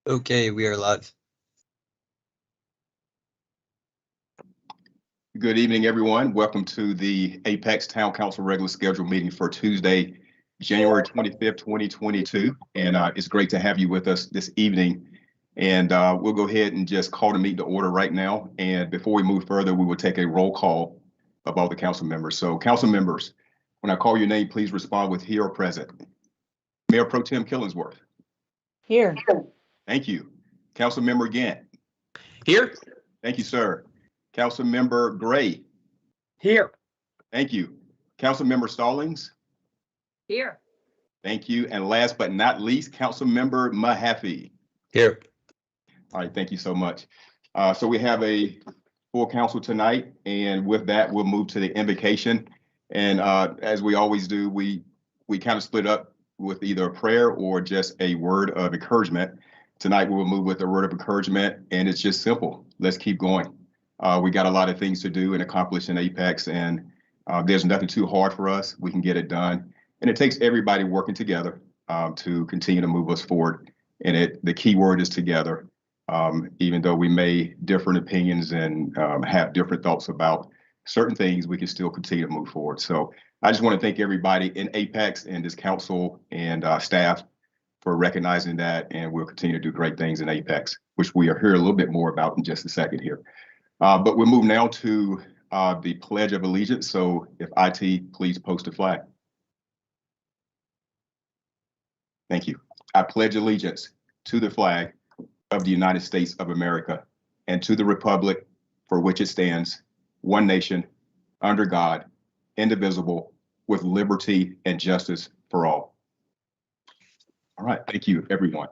Okay, we are live. Good evening, everyone. Welcome to the Apex Town Council regular scheduled meeting for Tuesday, January 25th, 2022. And it's great to have you with us this evening. And we'll go ahead and just call the meeting to order right now. And before we move further, we will take a roll call of all the council members. So council members, when I call your name, please respond with here or present. Mayor Pro Tem Killingsworth. Here. Thank you. Council Member Gant. Here. Thank you, sir. Council Member Gray. Here. Thank you. Council Member Stallings. Here. Thank you. And last but not least, Council Member Mahaffey. Here. All right, thank you so much. So we have a full council tonight, and with that, we'll move to the invocation. And as we always do, we kind of split up with either a prayer or just a word of encouragement. Tonight, we will move with a word of encouragement, and it's just simple. Let's keep going. We got a lot of things to do and accomplish in Apex, and there's nothing too hard for us. We can get it done. And it takes everybody working together to continue to move us forward. And the key word is together. Even though we may differ in opinions and have different thoughts about certain things, we can still continue to move forward. So I just want to thank everybody in Apex and this council and staff for recognizing that, and we'll continue to do great things in Apex, which we are here a little bit more about in just a second here. But we'll move now to the Pledge of Allegiance. So if IT, please post a flag. Thank you. I pledge allegiance to the flag of the United States of America and to the republic for which it stands, one nation, under God, indivisible, with liberty and justice for all. All right, thank you, everyone.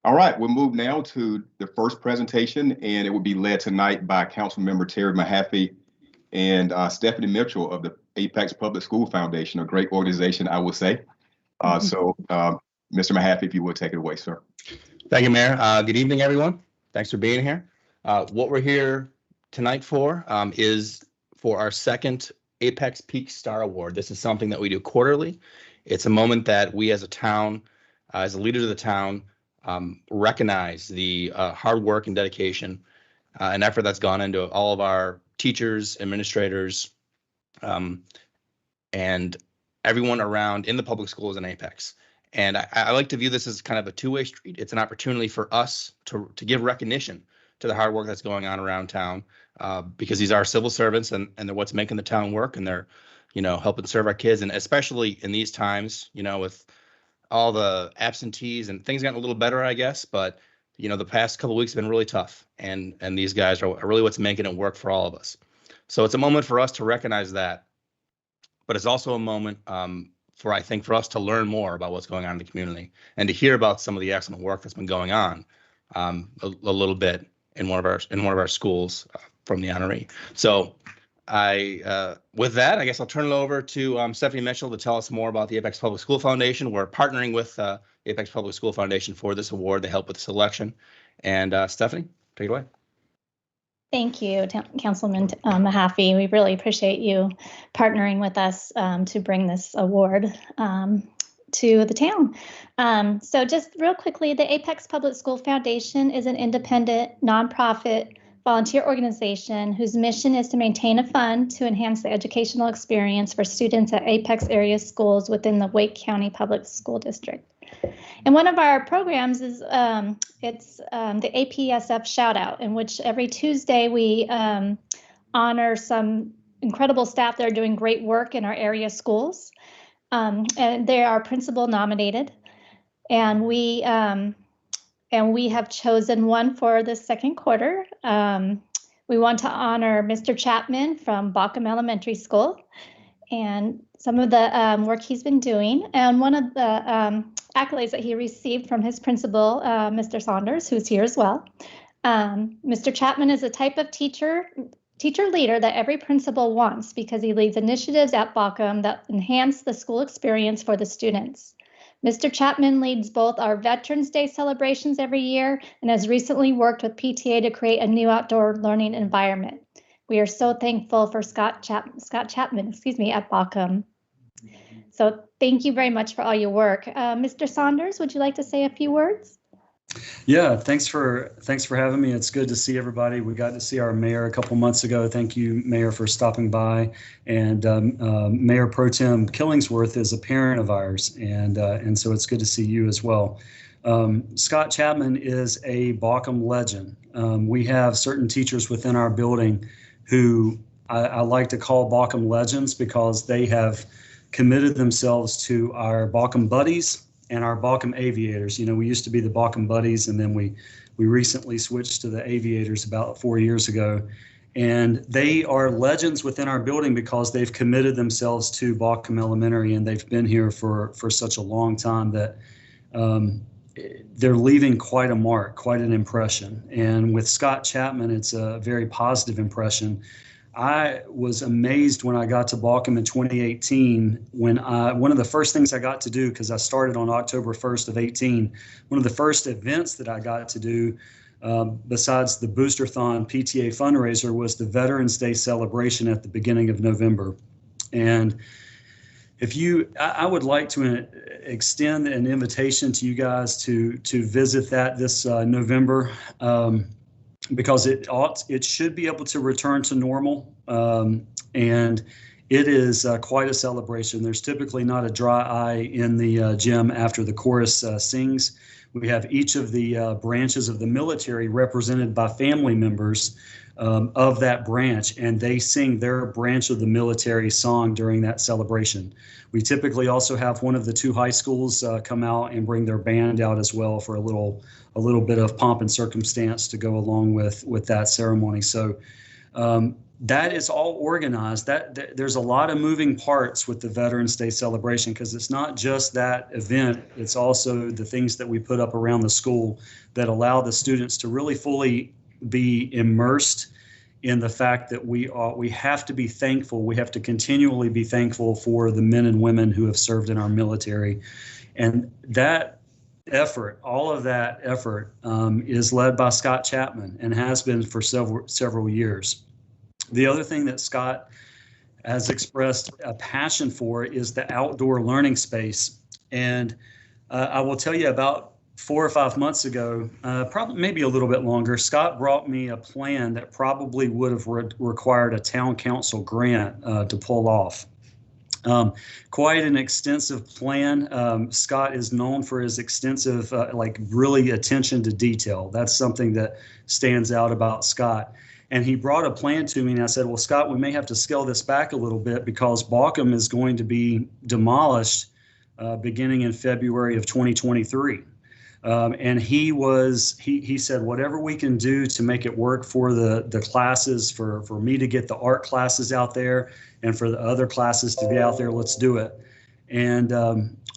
All right, we'll move now to the first presentation, and it will be led tonight by Councilmember Terry Mahaffey and Stephanie Mitchell of the Apex Public School Foundation, a great organization, I will say. So, Mr. Mahaffey, if you would take it away, sir. Thank you, Mayor. Good evening, everyone. Thanks for being here. What we're here tonight for is for our second Apex Peak Star Award. This is something that we do quarterly. It's a moment that we as a town, as the leaders of the town, recognize the hard work and dedication and effort that's gone into all of our teachers, administrators, and everyone around in the public schools in Apex. And I like to view this as kind of a two-way street. It's an opportunity for us to give recognition to the hard work that's going on around town, because these are civil servants and they're what's making the town work, and they're, helping serve our kids. And especially in these times, with all the absentees and things gotten a little better, I guess. But, the past couple of weeks have been really tough. And these guys are really what's making it work for all of us. So it's a moment for us to recognize that. But it's also a moment for us to learn more about what's going on in the community and to hear about some of the excellent work that's been going on a little bit in one of our schools from the honoree. So with that, I guess I'll turn it over to Stephanie Mitchell to tell us more about the Apex Public School Foundation. We're partnering with Apex Public School Foundation for this award. They help with the selection. And Stephanie, take it away. Thank you, Councilman Mahaffey. We really appreciate you partnering with us to bring this award to the town. So just real quickly, the Apex Public School Foundation is an independent, nonprofit, volunteer organization whose mission is to maintain a fund to enhance the educational experience for students at Apex area schools within the Wake County Public School District. And one of our programs is the APSF Shout Out, in which every Tuesday we honor some incredible staff that are doing great work in our area schools. And they are principal nominated. And we have chosen one for the second quarter. We want to honor Mr. Chapman from Bockham Elementary School and some of the work he's been doing. And one of the accolades that he received from his principal, Mr. Saunders, who's here as well. Mr. Chapman is a type of teacher leader that every principal wants because he leads initiatives at Bockham that enhance the school experience for the students. Mr. Chapman leads both our Veterans Day celebrations every year and has recently worked with PTA to create a new outdoor learning environment. We are so thankful for Scott Chapman, at Bockham. So thank you very much for all your work. Mr. Saunders, would you like to say a few words? Yeah, thanks for having me. It's good to see everybody. We got to see our mayor a couple months ago. Thank you, Mayor, for stopping by. And Mayor Pro Tem Killingsworth is a parent of ours, and so it's good to see you as well. Scott Chapman is a Baucom legend. We have certain teachers within our building who I like to call Baucom legends because they have committed themselves to our Baucom buddies and our Baucom aviators. You know, we used to be the Baucom buddies, and then we recently switched to the aviators about 4 years ago. And they are legends within our building because they've committed themselves to Baucom Elementary, and they've been here for such a long time that they're leaving quite a mark, quite an impression. And with Scott Chapman, it's a very positive impression. I was amazed when I got to Baucom in 2018, when one of the first things I got to do, because I started on October 1st of 18, one of the first events that I got to do, besides the Boosterthon PTA fundraiser, was the Veterans Day celebration at the beginning of November. And I would like to extend an invitation to you guys to visit that this November. Because it should be able to return to normal, and it is quite a celebration. There's typically not a dry eye in the gym after the chorus sings. We have each of the branches of the military represented by family members of that branch, and they sing their branch of the military song during that celebration. We typically also have one of the two high schools come out and bring their band out as well for a little bit of pomp and circumstance to go along with that ceremony. So that is all organized. There's a lot of moving parts with the Veterans Day celebration, because it's not just that event, it's also the things that we put up around the school that allow the students to really fully be immersed in the fact that we have to be thankful. We have to continually be thankful for the men and women who have served in our military. And that effort, all of that effort is led by Scott Chapman and has been for several years. The other thing that Scott has expressed a passion for is the outdoor learning space. And I will tell you, about 4 or 5 months ago, probably maybe a little bit longer, Scott brought me a plan that probably would have required a town council grant to pull off. Quite an extensive plan. Scott is known for his extensive, really attention to detail. That's something that stands out about Scott. And he brought a plan to me, and I said, well, Scott, we may have to scale this back a little bit because Baucom is going to be demolished beginning in February of 2023. And he said, whatever we can do to make it work for the classes, for me to get the art classes out there and for the other classes to be out there, let's do it. And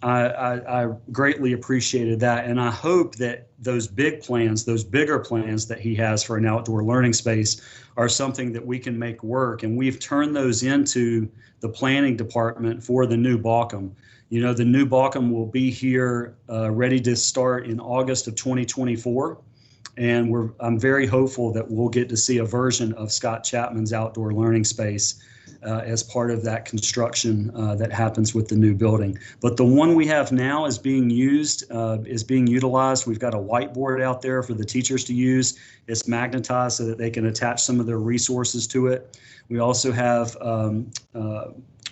I greatly appreciated that. And I hope that those big plans, those bigger plans that he has for an outdoor learning space are something that we can make work. And we've turned those into the planning department for the new Baucom. You know, the new Baucom will be here ready to start in August of 2024. And I'm very hopeful that we'll get to see a version of Scott Chapman's outdoor learning space as part of that construction that happens with the new building. But the one we have now is being utilized. We've got a whiteboard out there for the teachers to use. It's magnetized so that they can attach some of their resources to it. We also have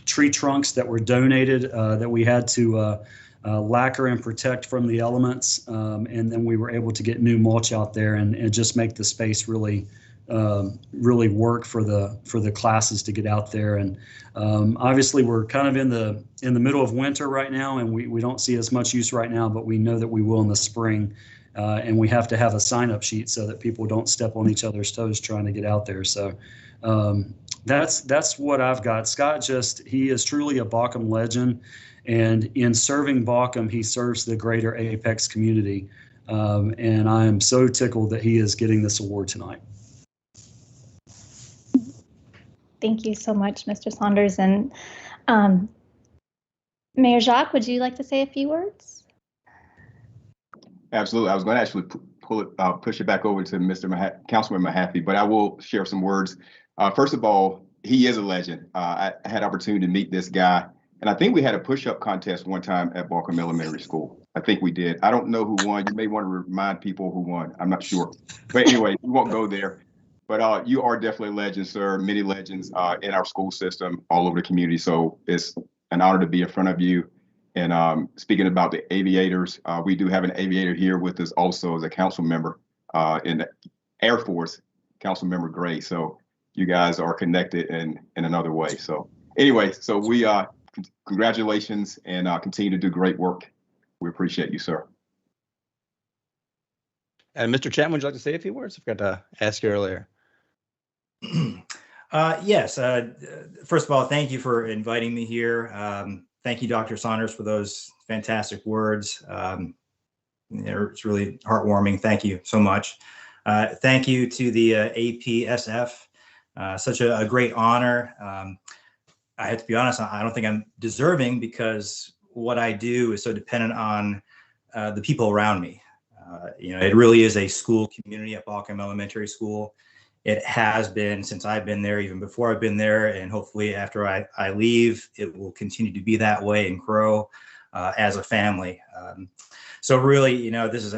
tree trunks that were donated that we had to lacquer and protect from the elements. And then we were able to get new mulch out there and just make the space really work for the classes to get out there. And obviously we're kind of in the middle of winter right now, and we don't see as much use right now, but we know that we will in the spring. And we have to have a sign-up sheet so that people don't step on each other's toes trying to get out there. So that's what I've got. Scott he is truly a Baucom legend, and in serving Baucom, he serves the greater Apex community. And I am so tickled that he is getting this award tonight. Thank you so much, Mr. Saunders. And Mayor Jacques, would you like to say a few words? Absolutely. I was going to actually push it back over to Councilman Mahaffey, but I will share some words. First of all, he is a legend. I had opportunity to meet this guy And I think we had a push-up contest one time at Balcom Elementary School. I think we did. I don't know who won. You may want to remind people who won. I'm not sure. But anyway, we won't go there. But you are definitely a legend, sir. Many legends in our school system all over the community. So it's an honor to be in front of you. And speaking about the aviators, we do have an aviator here with us also as a council member in the Air Force, Council Member Gray. So you guys are connected in another way. So anyway, so we congratulations and continue to do great work. We appreciate you, sir. And Mr. Chapman, would you like to say a few words? I forgot to ask you earlier. Yes. First of all, thank you for inviting me here. Thank you, Dr. Saunders, for those fantastic words. It's really heartwarming. Thank you so much. Thank you to the APSF. Such a great honor. I have to be honest, I don't think I'm deserving because what I do is so dependent on the people around me. It really is a school community at Balcom Elementary School. It has been since I've been there, even before I've been there, and hopefully after I leave, it will continue to be that way and grow as a family. So really, this is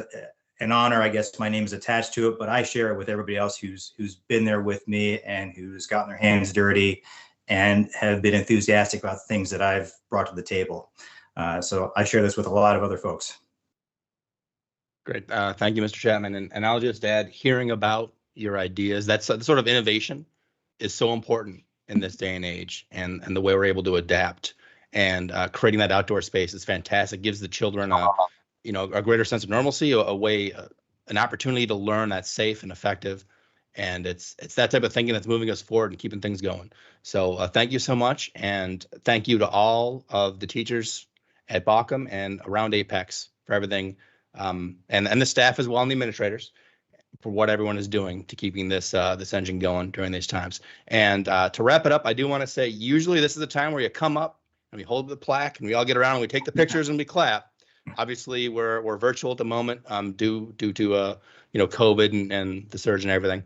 an honor. I guess my name is attached to it, but I share it with everybody else who's been there with me and who's gotten their hands dirty and have been enthusiastic about the things that I've brought to the table. So I share this with a lot of other folks. Great. Thank you, Mr. Chapman. And I'll just add, hearing about your ideas, that's sort of innovation is so important in this day and age, and the way we're able to adapt and creating that outdoor space is fantastic. Gives the children a greater sense of normalcy, an opportunity to learn that's safe and effective. And it's that type of thinking that's moving us forward and keeping things going. So thank you so much. And thank you to all of the teachers at Balcom and around Apex for everything. And the staff as well, and the administrators for what everyone is doing to keeping this engine going during these times. And to wrap it up, I do want to say, usually this is the time where you come up and we hold the plaque and we all get around and we take the pictures and we clap. Obviously, we're virtual at the moment due to COVID and the surge and everything.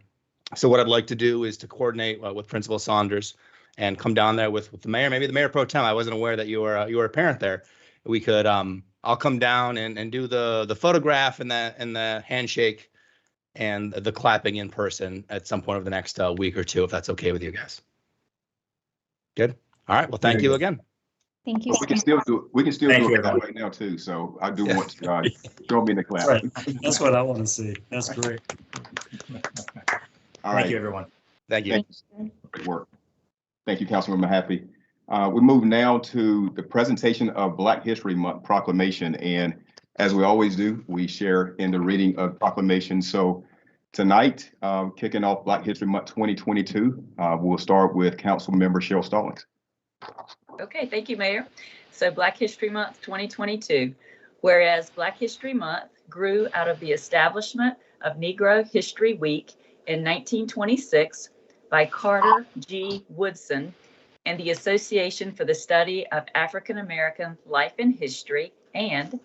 So what I'd like to do is to coordinate with Principal Saunders and come down there with the mayor, maybe the mayor pro tem. I wasn't aware that you were a parent there. We could I'll come down and do the photograph and the handshake and the clapping in person at some point over the next week or two, if that's okay with you guys. Good. All right. Well, thank you again. Thank you. We can still do you, it that way now too. So I do want to throw me in the clap. Right. That's what I want to see. That's great. All right. Thank you, everyone. Thank you. Great work. Thank you, Councilmember Happy. We move now to the presentation of Black History Month Proclamation. And as we always do, we share in the reading of Proclamation. So tonight, kicking off Black History Month 2022, we'll start with Councilmember Cheryl Stallings. Okay, thank you, Mayor. So Black History Month 2022, whereas Black History Month grew out of the establishment of Negro History Week in 1926 by Carter G. Woodson and the Association for the Study of African American Life and History, and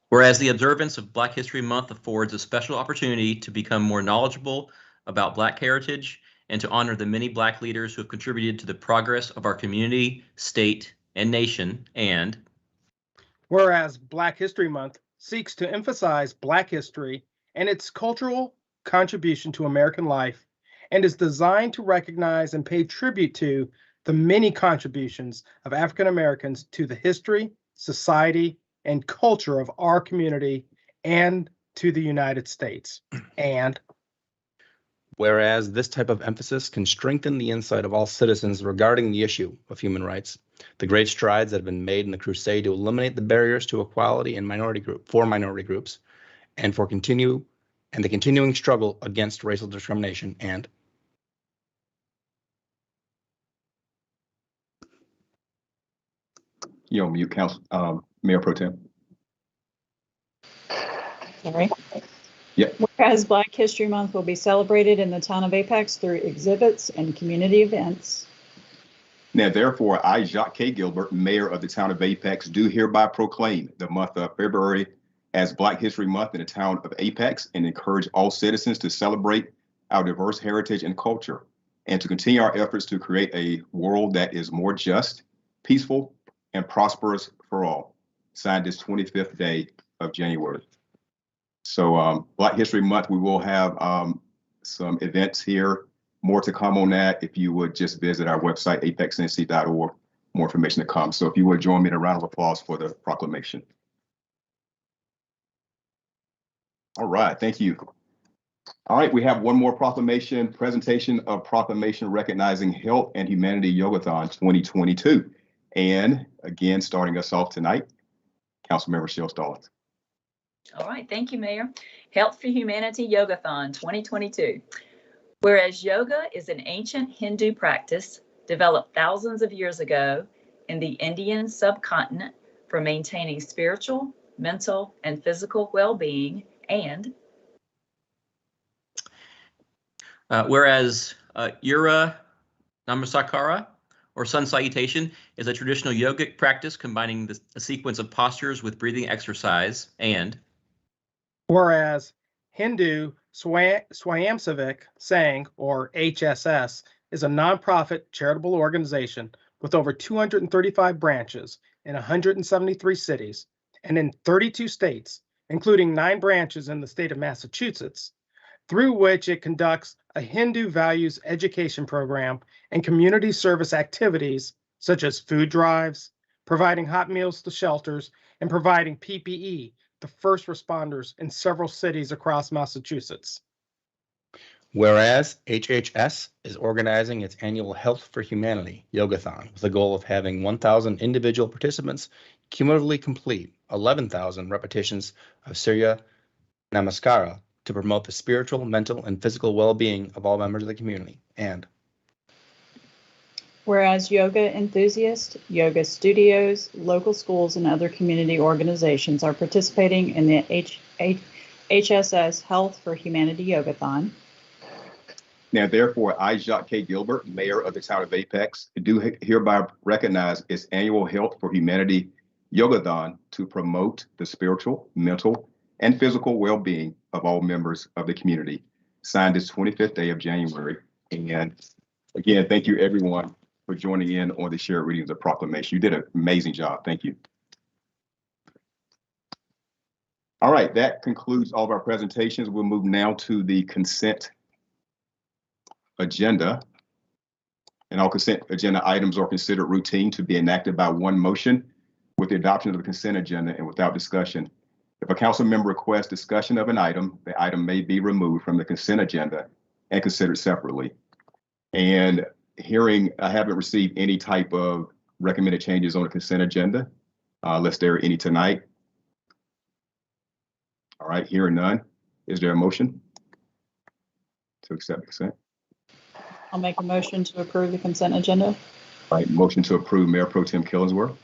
Whereas the observance of Black History Month affords a special opportunity to become more knowledgeable about Black heritage and to honor the many Black leaders who have contributed to the progress of our community, state, and nation, and whereas Black History Month seeks to emphasize Black history and its cultural contribution to American life, and is designed to recognize and pay tribute to the many contributions of African Americans to the history, society, and culture of our community and to the United States. And whereas this type of emphasis can strengthen the insight of all citizens regarding the issue of human rights, the great strides that have been made in the crusade to eliminate the barriers to equality in minority groups, and the continuing struggle against racial discrimination, and You're on mute, Mayor Pro Tem. Sorry. Yeah. Whereas Black History Month will be celebrated in the town of Apex through exhibits and community events. Now, therefore, I, Jacques K. Gilbert, Mayor of the town of Apex, do hereby proclaim the month of February as Black History Month in the town of Apex and encourage all citizens to celebrate our diverse heritage and culture and to continue our efforts to create a world that is more just, peaceful, and prosperous for all. Signed this 25th day of January. So Black History Month, we will have some events here. More to come on that. If you would just visit our website, apexnc.org, more information to come. So if you would join me in a round of applause for the proclamation. All right, thank you. All right, we have one more proclamation, presentation of proclamation recognizing Health and Humanity Yogathon 2022. And again, starting us off tonight, Councilmember Shell Stallings. All right, thank you, Mayor. Health for Humanity Yogathon 2022. Whereas yoga is an ancient Hindu practice developed thousands of years ago in the Indian subcontinent for maintaining spiritual, mental, and physical well-being, and whereas Ura Namaskara, or sun salutation, is a traditional yogic practice combining a sequence of postures with breathing exercise, and whereas Hindu Swayamsevik Sangh, or HSS, is a nonprofit charitable organization with over 235 branches in 173 cities and in 32 states, including 9 branches in the state of Massachusetts, through which it conducts a Hindu values education program and community service activities such as food drives, providing hot meals to shelters, and providing PPE to first responders in several cities across Massachusetts. Whereas HHS is organizing its annual Health for Humanity Yogathon with the goal of having 1,000 individual participants cumulatively complete 11,000 repetitions of Surya Namaskara to promote the spiritual, mental, and physical well-being of all members of the community. And Whereas yoga enthusiasts, yoga studios, local schools, and other community organizations are participating in the HSS Health for Humanity Yogathon. Now, therefore, I, Jacques K. Gilbert, Mayor of the Town of Apex, do hereby recognize its annual Health for Humanity Yogathon to promote the spiritual, mental, and physical well-being of all members of the community. Signed this 25th day of January. And again, thank you everyone for joining in on the shared readings of proclamation. You did an amazing job. Thank you. All right, that concludes all of our presentations. We'll move now to the consent agenda. And all consent agenda items are considered routine to be enacted by one motion with the adoption of the consent agenda and without discussion. If a council member requests discussion of an item, the item may be removed from the consent agenda and considered separately. And I haven't received any type of recommended changes on the consent agenda, unless there are any tonight. All right, hearing none. Is there a motion to accept consent? I'll make a motion to approve the consent agenda. All right, motion to approve Mayor Pro Tem Killingsworth.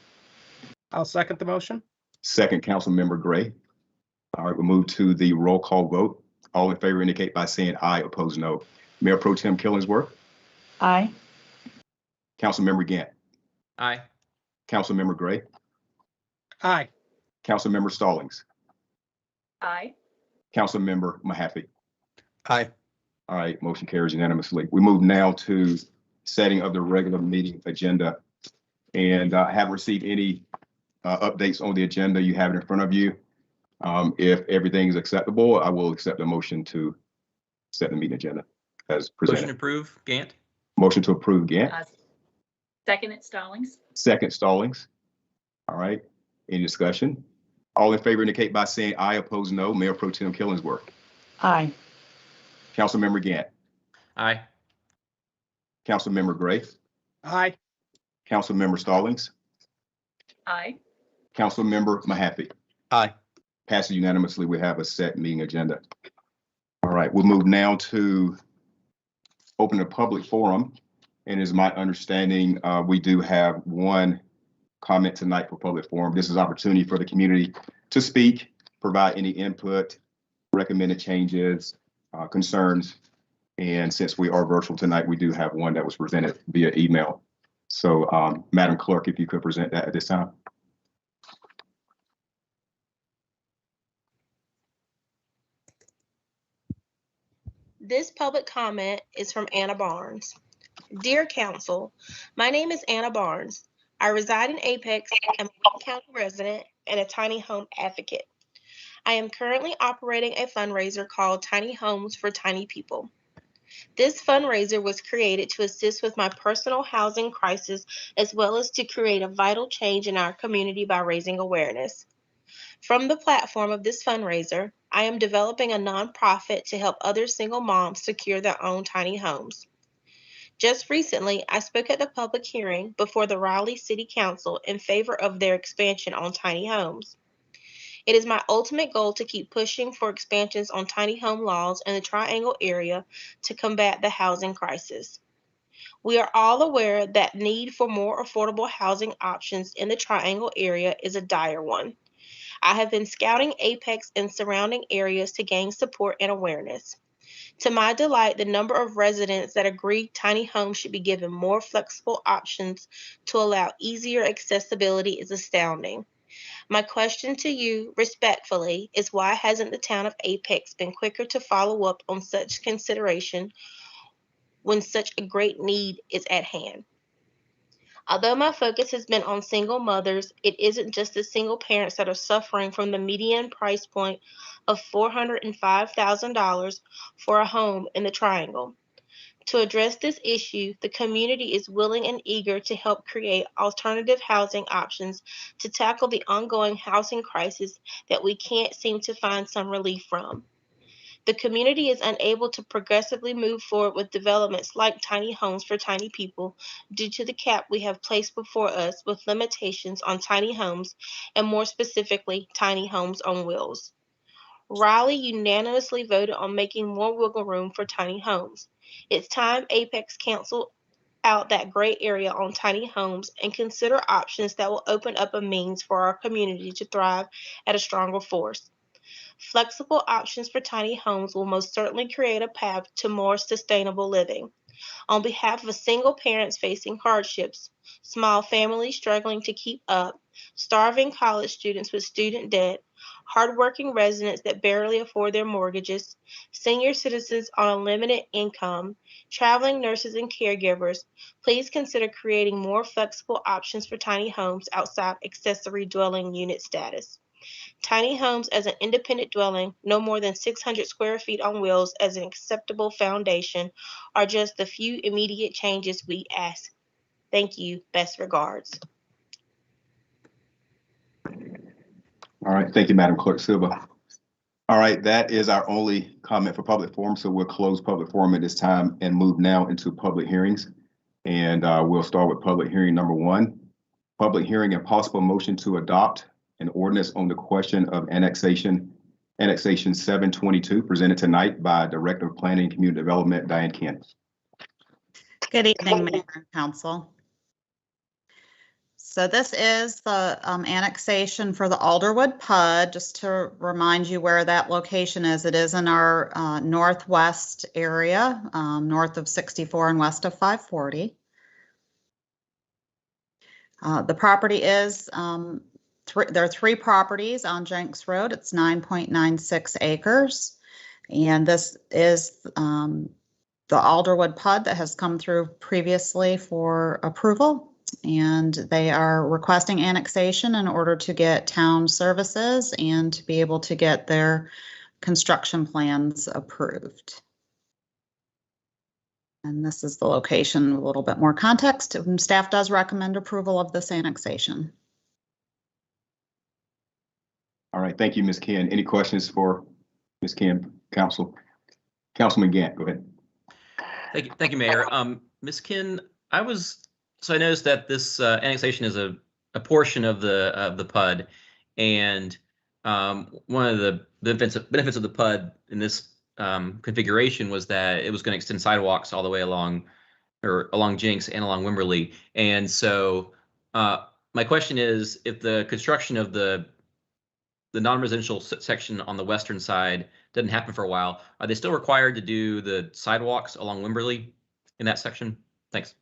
I'll second the motion. Second, Councilmember Gray. All right, we'll move to the roll call vote. All in favor indicate by saying aye, opposed no. Mayor Pro Tem Killingsworth. Aye. Councilmember Gant. aye. Councilmember Gray. Aye. Councilmember Stallings. aye. Councilmember Mahaffey. aye. All right, motion carries unanimously. We move now to setting of the regular meeting agenda. And I haven't received any updates on the agenda. You have it in front of you. If everything is acceptable, I will accept the motion to set the meeting agenda as presented. Motion to approve, Gant. Motion to approve, Gant. Second it, Stallings. Second, Stallings. All right, any discussion? All in favor indicate by saying aye, opposed no. Mayor Pro Tem Killingsworth. Aye. Councilmember Gant. Aye. Councilmember Gray. Aye. Councilmember Stallings. Aye. Councilmember Mahaffey. Aye. Passes unanimously. We have a set meeting agenda. All right, we'll move now to open a public forum. And as my understanding, we do have one comment tonight for public forum. This is opportunity for the community to speak, provide any input, recommended changes, concerns. And since we are virtual tonight, we do have one that was presented via email. So Madam Clerk, if you could present that at this time. This public comment is from Anna Barnes. Dear Council, my name is Anna Barnes. I reside in Apex, am a Wayne County resident, and a tiny home advocate. I am currently operating a fundraiser called Tiny Homes for Tiny People. This fundraiser was created to assist with my personal housing crisis, as well as to create a vital change in our community by raising awareness. From the platform of this fundraiser, I am developing a nonprofit to help other single moms secure their own tiny homes. Just recently, I spoke at the public hearing before the Raleigh City Council in favor of their expansion on tiny homes. It is my ultimate goal to keep pushing for expansions on tiny home laws in the Triangle area to combat the housing crisis. We are all aware that need for more affordable housing options in the Triangle area is a dire one. I have been scouting Apex and surrounding areas to gain support and awareness. To my delight, the number of residents that agree tiny homes should be given more flexible options to allow easier accessibility is astounding. My question to you, respectfully, is why hasn't the town of Apex been quicker to follow up on such consideration when such a great need is at hand? Although my focus has been on single mothers, it isn't just the single parents that are suffering from the median price point of $405,000 for a home in the Triangle. To address this issue, the community is willing and eager to help create alternative housing options to tackle the ongoing housing crisis that we can't seem to find some relief from. The community is unable to progressively move forward with developments like tiny homes for tiny people due to the cap we have placed before us with limitations on tiny homes and more specifically, tiny homes on wheels. Raleigh unanimously voted on making more wiggle room for tiny homes. It's time Apex cancel out that gray area on tiny homes and consider options that will open up a means for our community to thrive at a stronger force. Flexible options for tiny homes will most certainly create a path to more sustainable living. On behalf of single parents facing hardships, small families struggling to keep up, starving college students with student debt, hardworking residents that barely afford their mortgages, senior citizens on a limited income, traveling nurses and caregivers, please consider creating more flexible options for tiny homes outside accessory dwelling unit status. Tiny homes as an independent dwelling, no more than 600 square feet on wheels as an acceptable foundation, are just the few immediate changes we ask. Thank you. Best regards. All right, thank you, Madam Clerk Silva. All right, that is our only comment for public forum, so we'll close public forum at this time and move now into public hearings. And we'll start with public hearing number 1. Public hearing and possible motion to adopt an ordinance on the question of annexation 722, presented tonight by Director of Planning and Community Development, Diane Kent. Good evening, Mayor and Council. So this is the annexation for the Alderwood PUD. Just to remind you where that location is, it is in our northwest area, north of 64 and west of 540. The property is, there are 3 properties on Jenks Road. It's 9.96 acres. And this is the Alderwood PUD that has come through previously for approval. And they are requesting annexation in order to get town services and to be able to get their construction plans approved. And this is the location, a little bit more context. Staff does recommend approval of this annexation. All right, thank you, Ms. Ken. Any questions for Ms. Ken, Council? Councilman Gant, go ahead. Thank you, Mayor. Ms. Ken, I noticed that this annexation is a portion of the PUD, and one of the benefits of the PUD in this configuration was that it was going to extend sidewalks all the way along Jenks and along Wimberley. And so my question is, if the construction of the non-residential section on the western side doesn't happen for a while, are they still required to do the sidewalks along Wimberley in that section? Thanks.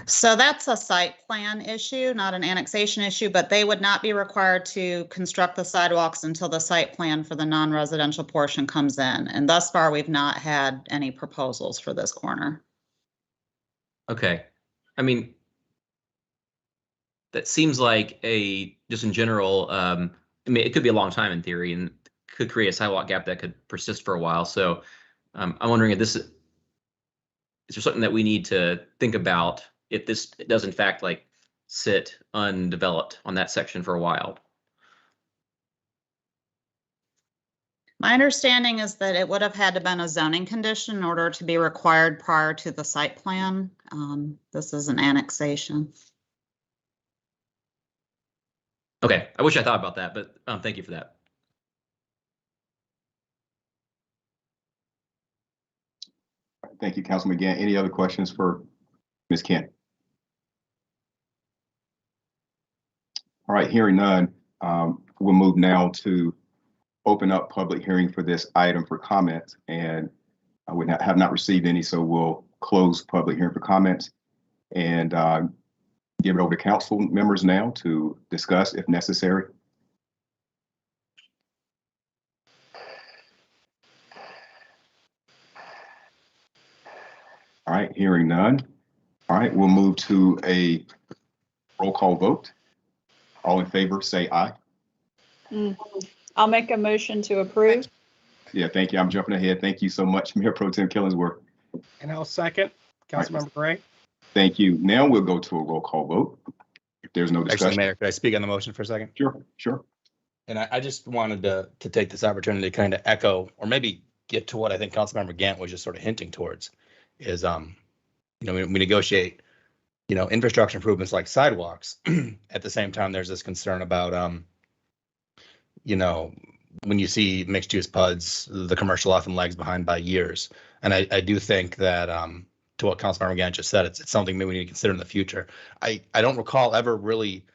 So that's a site plan issue, not an annexation issue, but they would not be required to construct the sidewalks until the site plan for the non-residential portion comes in. And thus far, we've not had any proposals for this corner. Okay. I mean, that seems like just in general, I mean, it could be a long time in theory and could create a sidewalk gap that could persist for a while. So I'm wondering if is there something that we need to think about if this does in fact like sit undeveloped on that section for a while? My understanding is that it would have had to been a zoning condition in order to be required prior to the site plan. This is an annexation. Okay, I wish I thought about that, but thank you for that. Thank you, Councilman Gant. Any other questions for Ms. Kent? All right, hearing none, we'll move now to open up public hearing for this item for comments, and we have not received any, so we'll close public hearing for comments and give it over to council members now to discuss if necessary. All right, hearing none. All right, we'll move to a roll call vote. All in favor, say aye. I'll make a motion to approve. Yeah, thank you. I'm jumping ahead. Thank you so much, Mayor Pro Tem Killingsworth. And I'll second. Councilmember Gray. Thank you. Now we'll go to a roll call vote. If there's no discussion. Actually, Mayor, could I speak on the motion for a second? Sure. And I just wanted to take this opportunity to kind of echo, or maybe get to what I think Councilmember Gant was just sort of hinting towards, is we negotiate, infrastructure improvements like sidewalks. At the same time, there's this concern about, when you see mixed use PUDs, the commercial often lags behind by years. And I do think that to what Councilmember Gant just said, it's something maybe we need to consider in the future. I don't recall ever really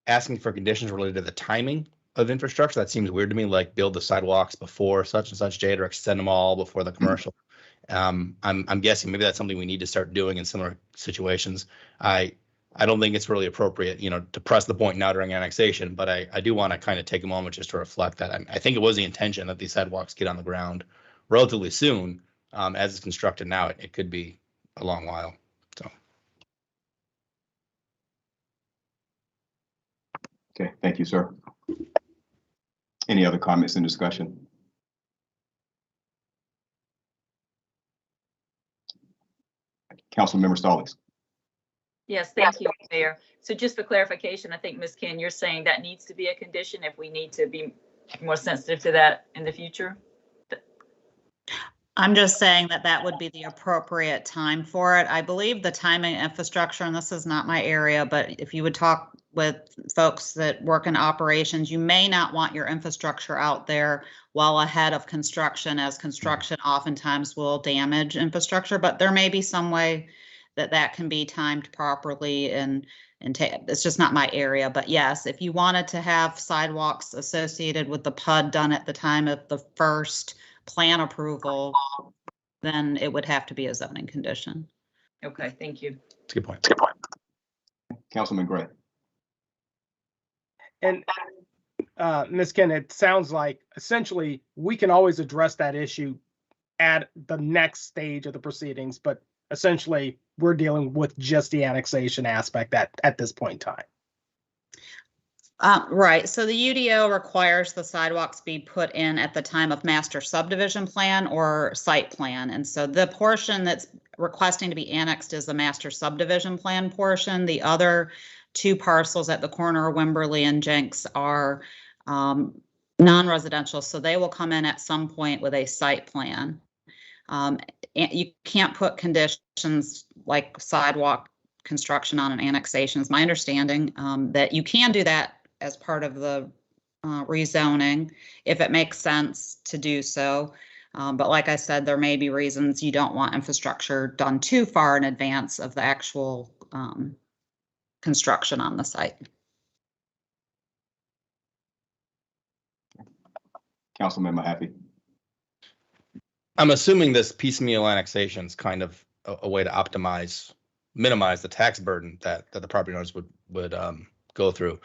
asking for conditions related to the timing of infrastructure. That seems weird to me, like build the sidewalks before such and such date or extend them all before the commercial. I'm guessing maybe that's something we need to start doing in similar situations. I don't think it's really appropriate, to press the point now during annexation, but I do want to kind of take a moment just to reflect that. I think it was the intention that these sidewalks get on the ground relatively soon. As it's constructed now, it could be a long while. So. Okay, thank you, sir. Any other comments and discussion? Councilmember Stallings. Yes, thank you, Mayor. So just for clarification, I think, Ms. Ken, you're saying that needs to be a condition if we need to be more sensitive to that in the future? I'm just saying that would be the appropriate time for it. I believe the timing infrastructure, and this is not my area, but if you would talk with folks that work in operations, you may not want your infrastructure out there well ahead of construction, as construction oftentimes will damage infrastructure, but there may be some way that can be timed properly and it's just not my area. But yes, if you wanted to have sidewalks associated with the PUD done at the time of the first plan approval, then it would have to be a zoning condition. Okay, thank you. That's a good point. Councilman Gray. And Ms. Ken, it sounds like essentially we can always address that issue at the next stage of the proceedings, but essentially we're dealing with just the annexation aspect at this point in time. Right. So the UDO requires the sidewalks be put in at the time of master subdivision plan or site plan. And so the portion that's requesting to be annexed is the master subdivision plan portion. The other two parcels at the corner of Wimberley and Jenks are non-residential, so they will come in at some point with a site plan. You can't put conditions like sidewalk construction on an annexation. It's my understanding that you can do that as part of the rezoning if it makes sense to do so. But like I said, there may be reasons you don't want infrastructure done too far in advance of the actual construction on the site. Councilmember Happy. I'm assuming this piecemeal annexation is kind of a way to minimize the tax burden that the property owners would go through.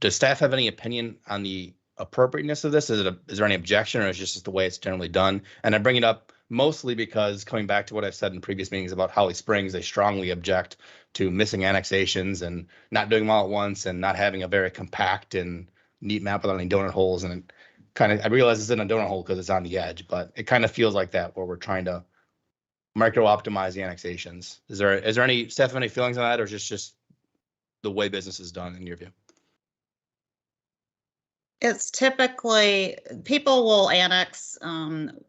Does staff have any opinion on the appropriateness of this? Is there any objection, or is it just the way it's generally done? And I bring it up mostly because, coming back to what I've said in previous meetings about Holly Springs, they strongly object to missing annexations and not doing them all at once and not having a very compact and neat map without any donut holes. And it kind of, I realize it's in a donut hole because it's on the edge, but it kind of feels like that where we're trying to micro optimize the annexations. Is there any, Steph, any feelings on that, or is this just the way business is done in your view? It's typically, people will annex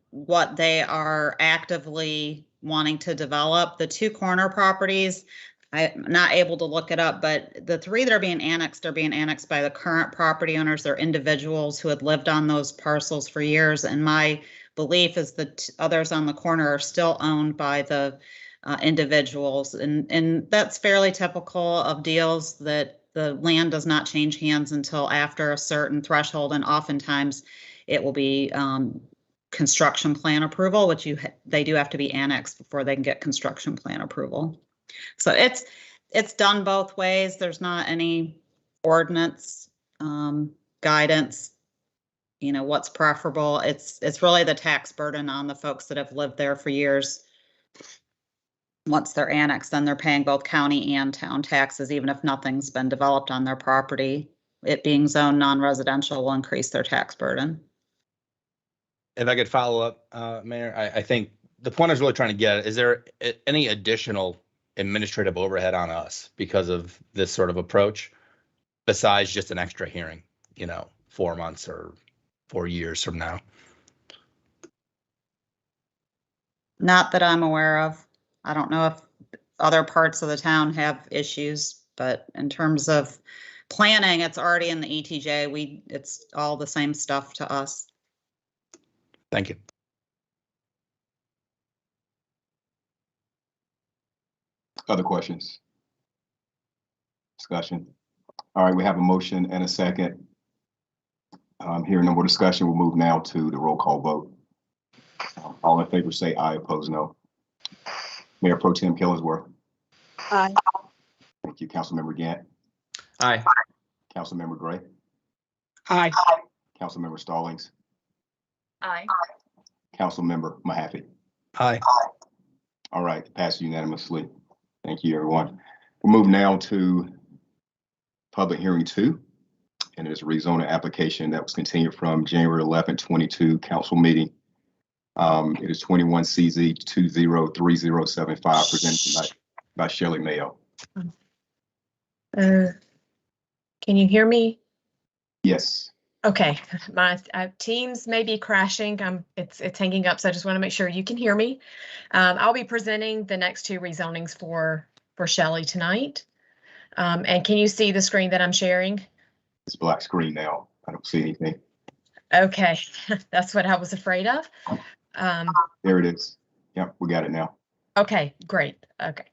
what they are actively wanting to develop. The two corner properties, I'm not able to look it up, but the three that are being annexed by the current property owners. They're individuals who had lived on those parcels for years. And my belief is that others on the corner are still owned by the individuals. And that's fairly typical of deals, that the land does not change hands until after a certain threshold, and oftentimes it will be construction plan approval, which they do have to be annexed before they can get construction plan approval. So it's done both ways. There's not any ordinance guidance, what's preferable. It's really the tax burden on the folks that have lived there for years. Once they're annexed, then they're paying both county and town taxes, even if nothing's been developed on their property. It being zoned non-residential will increase their tax burden. If I could follow up, Mayor, I think the point I was really trying to get at, is there any additional administrative overhead on us because of this sort of approach, besides just an extra hearing, 4 months or 4 years from now? Not that I'm aware of. I don't know if other parts of the town have issues, but in terms of planning, it's already in the ETJ. It's all the same stuff to us. Thank you. Other questions? Discussion? All right, we have a motion and a second. Hearing no more discussion, we'll move now to the roll call vote. All in favor say aye, opposed no. Mayor Pro Tem Killingsworth. Aye. Thank you. Councilmember Gant. Aye. Councilmember Gray. Aye. Councilmember Stallings. Aye. Councilmember Mahaffey. Aye. All right, passed unanimously. Thank you, everyone. We'll move now to public hearing 2, and it is a rezoning application that was continued from January 11, 22 council meeting. It is 21 CZ 203075, presented tonight by Shelley Mayo. Can you hear me? Yes. Okay, my Teams may be crashing. It's hanging up, so I just want to make sure you can hear me. I'll be presenting the next 2 rezonings for Shelley tonight. And can you see the screen that I'm sharing? It's black screen now. I don't see anything. Okay, that's what I was afraid of. There it is. Yep, we got it now. Okay, great. Okay.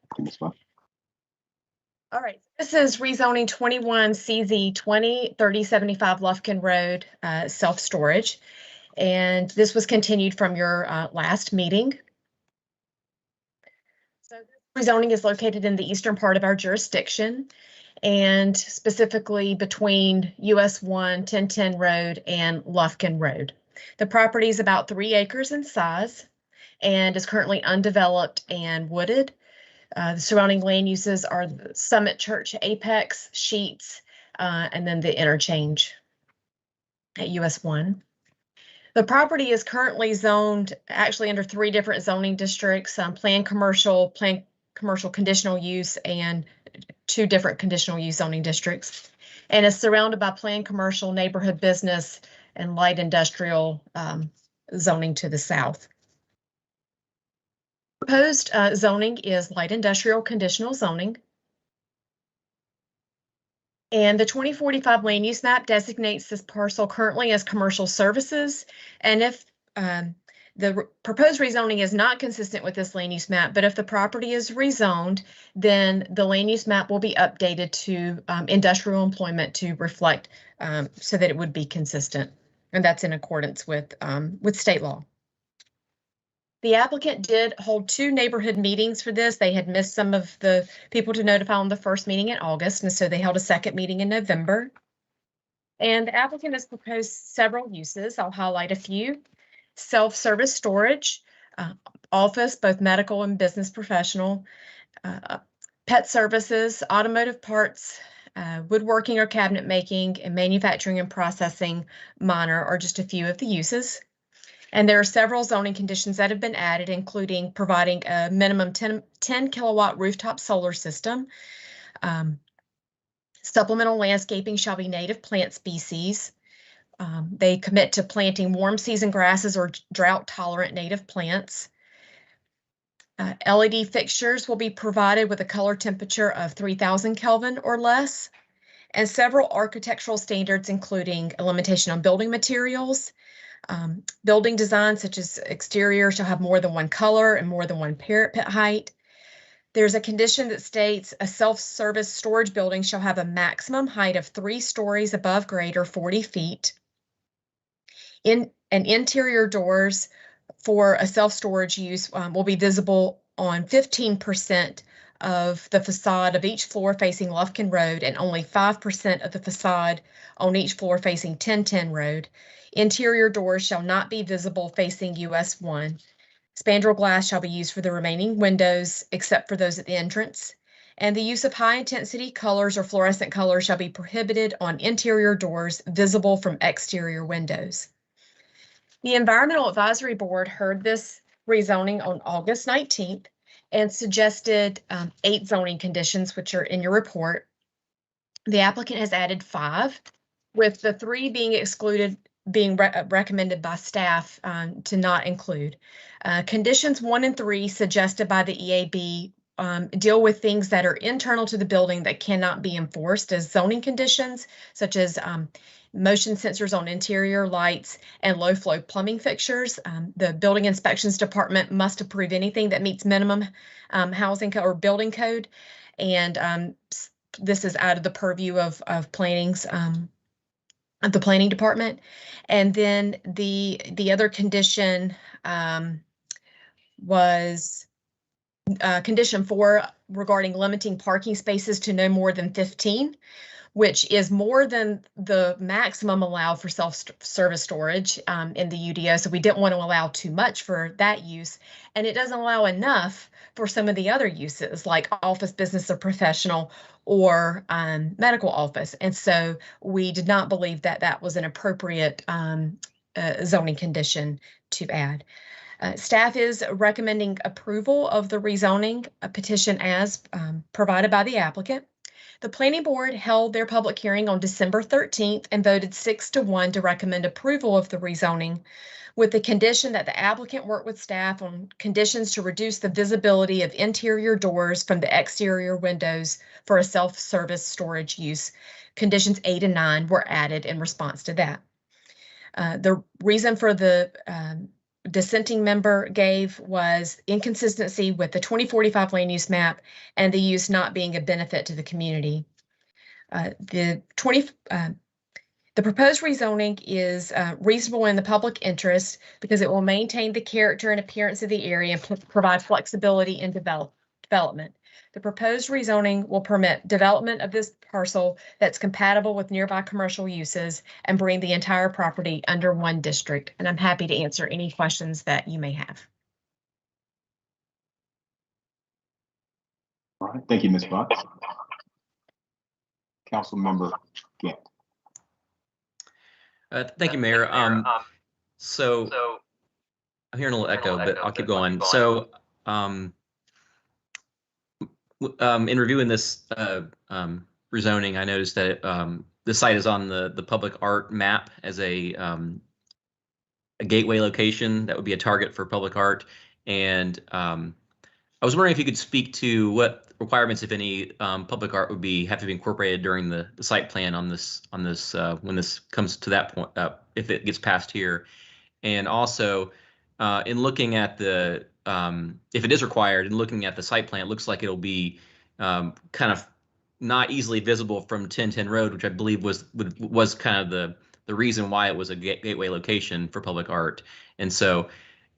All right, this is rezoning 21 CZ 203075 Lufkin Road, self-storage. And this was continued from your last meeting. So this rezoning is located in the eastern part of our jurisdiction, and specifically between US 1 1010 Road and Lufkin Road. The property is about 3 acres in size and is currently undeveloped and wooded. The surrounding land uses are the Summit Church Apex, Sheets, and then the interchange at US 1. The property is currently zoned actually under 3 different zoning districts, planned commercial conditional use, and 2 different conditional use zoning districts, and is surrounded by planned commercial, neighborhood business, and light industrial zoning to the south. Proposed zoning is light industrial conditional zoning. And the 2045 land use map designates this parcel currently as commercial services. And if the proposed rezoning is not consistent with this land use map, but if the property is rezoned, then the land use map will be updated to industrial employment to reflect so that it would be consistent. And that's in accordance with state law. The applicant did hold 2 neighborhood meetings for this. They had missed some of the people to notify on the first meeting in August, and so they held a second meeting in November. And the applicant has proposed several uses. I'll highlight a few. Self-service storage, office, both medical and business professional, Pet services, automotive parts, woodworking or cabinet making, and manufacturing and processing minor are just a few of the uses. And there are several zoning conditions that have been added, including providing a minimum 10 kilowatt rooftop solar system. Supplemental landscaping shall be native plant species. They commit to planting warm season grasses or drought tolerant native plants. LED fixtures will be provided with a color temperature of 3000 Kelvin or less, and several architectural standards, including a limitation on building materials. Building design, such as exterior, shall have more than one color and more than one parapet height. There's a condition that states a self-service storage building shall have a maximum height of 3 stories above grade or 40 feet. Interior doors for a self-storage use will be visible on 15% of the facade of each floor facing Lufkin Road and only 5% of the facade on each floor facing 1010 Road. Interior doors shall not be visible facing US 1. Spandrel glass shall be used for the remaining windows except for those at the entrance. And the use of high-intensity colors or fluorescent colors shall be prohibited on interior doors visible from exterior windows. The Environmental Advisory Board heard this rezoning on August 19th and suggested 8 zoning conditions, which are in your report. The applicant has added 5, with the 3 being excluded, being recommended by staff to not include. Conditions 1 and 3 suggested by the EAB deal with things that are internal to the building that cannot be enforced as zoning conditions, such as motion sensors on interior lights and low flow plumbing fixtures. The building inspections department must approve anything that meets minimum housing or building code. And this is out of the purview of planning's of the planning department. And then the other condition was condition 4 regarding limiting parking spaces to no more than 15, which is more than the maximum allowed for self-service storage in the UDO. So we didn't want to allow too much for that use. And it doesn't allow enough for some of the other uses like office, business, or professional, or medical office. And so we did not believe that that was an appropriate zoning condition to add. Staff is recommending approval of the rezoning petition as provided by the applicant. The Planning Board held their public hearing on December 13th and voted 6-1 to recommend approval of the rezoning, with the condition that the applicant work with staff on conditions to reduce the visibility of interior doors from the exterior windows for a self-service storage use. Conditions 8 and 9 were added in response to that. The reason for the dissenting member gave was inconsistency with the 2045 land use map and the use not being a benefit to the community. The proposed rezoning is reasonable in the public interest because it will maintain the character and appearance of the area and provide flexibility in development. The proposed rezoning will permit development of this parcel that's compatible with nearby commercial uses and bring the entire property under one district. And I'm happy to answer any questions that you may have. All right, thank you, Ms. Fox. Councilmember Gant. Thank you, Mayor. So I'm hearing a little echo, but I'll keep going. So in reviewing this rezoning, I noticed that the site is on the public art map as a gateway location that would be a target for public art. And I was wondering if you could speak to what requirements, if any, public art would have to be incorporated during the site plan on this when this comes to that point, if it gets passed here. And also in looking at the if it is required, and looking at the site plan, it looks like it'll be kind of not easily visible from 1010 Road, which I believe was kind of the reason why it was a gateway location for public art. And so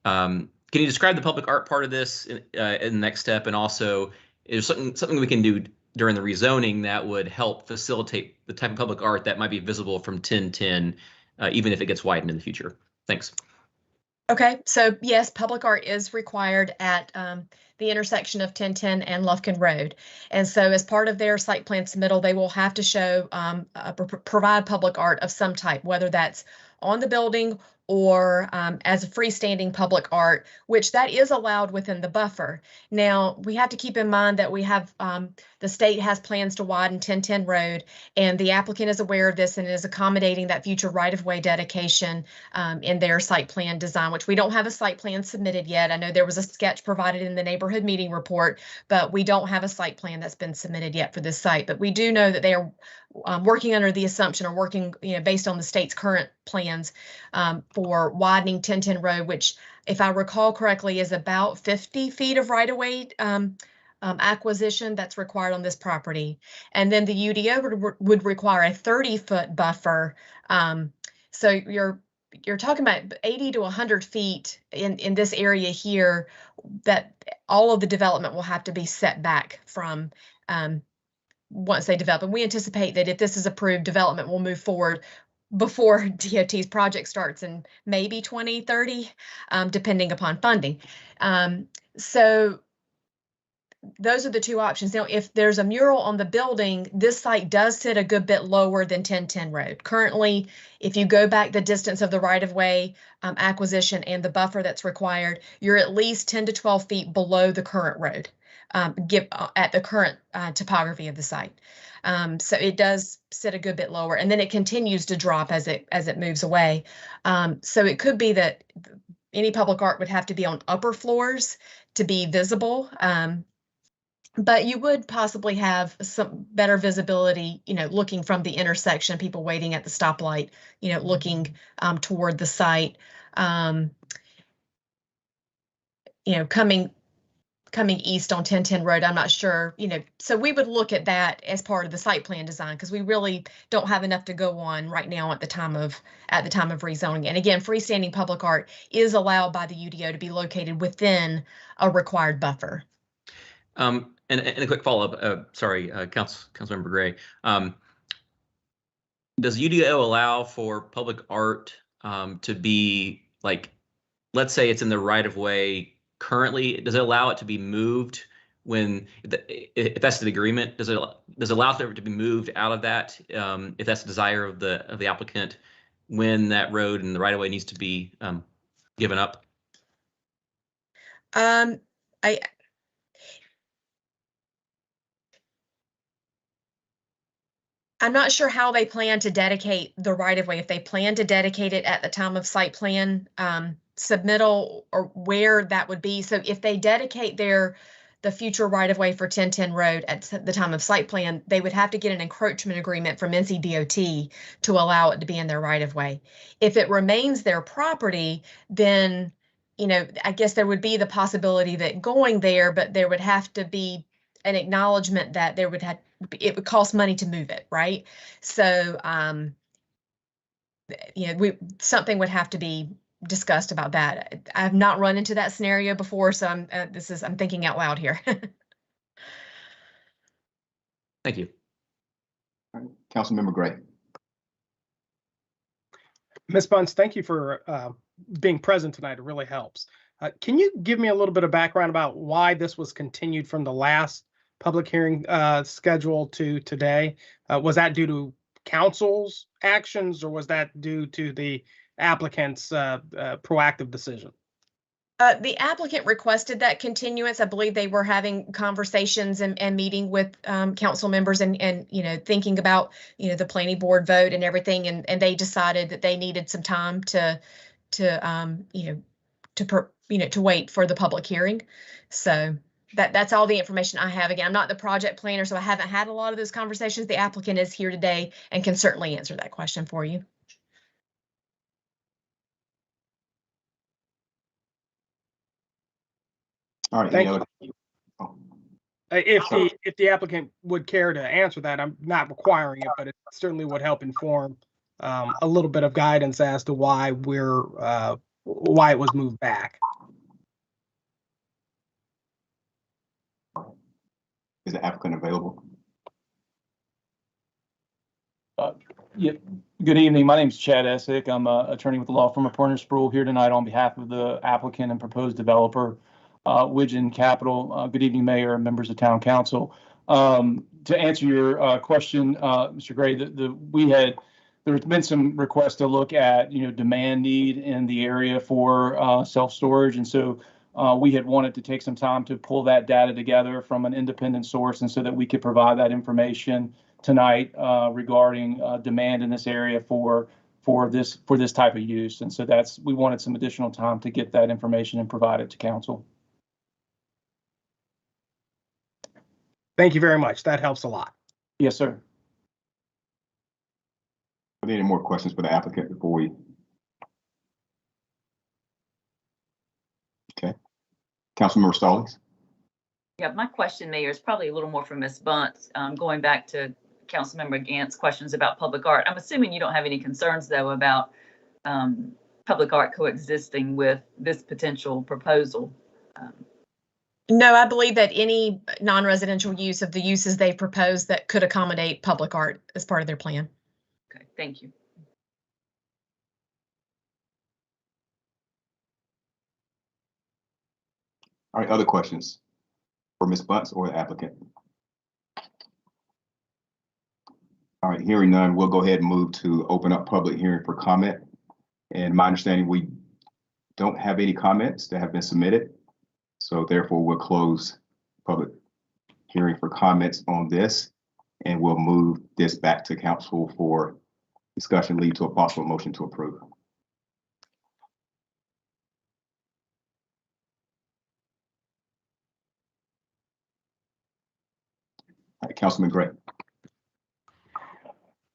can you describe the public art part of this in the next step? And also, is something we can do during the rezoning that would help facilitate the type of public art that might be visible from 1010, even if it gets widened in the future? Thanks. Okay, so yes, public art is required at the intersection of 1010 and Lufkin Road. And so as part of their site plan submittal, they will have to show, provide public art of some type, whether that's on the building or as a freestanding public art, which that is allowed within the buffer. Now, we have to keep in mind that we have, the state has plans to widen 1010 Road, and the applicant is aware of this and is accommodating that future right-of-way dedication in their site plan design, which we don't have a site plan submitted yet. I know there was a sketch provided in the neighborhood meeting report, but we don't have a site plan that's been submitted yet for this site. But we do know that they are working under the assumption, or working, based on the state's current plans for widening 1010 Road, which, if I recall correctly, is about 50 feet of right-of-way acquisition that's required on this property. And then the UDO would require a 30-foot buffer. So you're talking about 80 to 100 feet in this area here, that all of the development will have to be set back from once they develop. And we anticipate that if this is approved, development will move forward before DOT's project starts in maybe 2030, depending upon funding. So those are the two options. Now, if there's a mural on the building, this site does sit a good bit lower than 1010 Road. Currently, if you go back the distance of the right-of-way acquisition and the buffer that's required, you're at least 10 to 12 feet below the current road, at the current topography of the site. So it does sit a good bit lower, and then it continues to drop as it moves away. So it could be that any public art would have to be on upper floors to be visible. But you would possibly have some better visibility, looking from the intersection, people waiting at the stoplight, looking toward the site, coming east on 1010 Road. I'm not sure, so we would look at that as part of the site plan design, because we really don't have enough to go on right now at the time of rezoning. And again, freestanding public art is allowed by the UDO to be located within a required buffer. And a quick follow-up, Councilmember Gray. Does UDO allow for public art to be, like, let's say it's in the right-of-way currently, does it allow it to be moved when, if that's the agreement, does it allow for it to be moved out of that, if that's the desire of the applicant, when that road and the right-of-way needs to be given up? I'm not sure how they plan to dedicate the right-of-way, if they plan to dedicate it at the time of site plan submittal, or where that would be. So if they dedicate the future right-of-way for 1010 Road at the time of site plan, they would have to get an encroachment agreement from NCDOT to allow it to be in their right-of-way. If it remains their property, then, I guess there would be the possibility that going there, but there would have to be an acknowledgement that it would cost money to move it, right? So, something would have to be discussed about that. I've not run into that scenario before, so I'm thinking out loud here. Thank you. Councilmember Gray. Ms. Bunce, thank you for being present tonight. It really helps. Can you give me a little bit of background about why this was continued from the last public hearing scheduled to today? Was that due to council's actions, or was that due to the applicant's proactive decision? The applicant requested that continuance. I believe they were having conversations and meeting with council members and thinking about the planning board vote and everything, and they decided that they needed some time to wait for the public hearing. So that's all the information I have. Again, I'm not the project planner, so I haven't had a lot of those conversations. The applicant is here today and can certainly answer that question for you. All right. Thank you. If the applicant would care to answer that, I'm not requiring it, but it certainly would help inform a little bit of guidance as to why why it was moved back. Is the applicant available? Yep. Good evening. My name is Chad Essick. I'm an attorney with the law firm of Pointer Spruill here tonight on behalf of the applicant and proposed developer, Widgeon Capital. Good evening, Mayor and members of Town Council. To answer your question, Mr. Gray, there's been some requests to look at, demand need in the area for self-storage, and so we had wanted to take some time to pull that data together from an independent source, and so that we could provide that information tonight regarding demand in this area for this type of use. And so we wanted some additional time to get that information and provide it to council. Thank you very much. That helps a lot. Yes, sir. Are there any more questions for the applicant before we? Okay. Councilmember Stallings. Yeah, my question, Mayor, is probably a little more for Ms. Bunce, going back to Councilmember Gant's questions about public art. I'm assuming you don't have any concerns, though, about public art coexisting with this potential proposal. No, I believe that any non-residential use of the uses they've proposed that could accommodate public art as part of their plan. Okay, thank you. All right, other questions for Ms. Bunce or the applicant? All right, hearing none, we'll go ahead and move to open up public hearing for comment. And my understanding, we don't have any comments that have been submitted. So therefore, we'll close public hearing for comments on this, and we'll move this back to council for discussion, lead to a possible motion to approve. All right, Councilman Gray.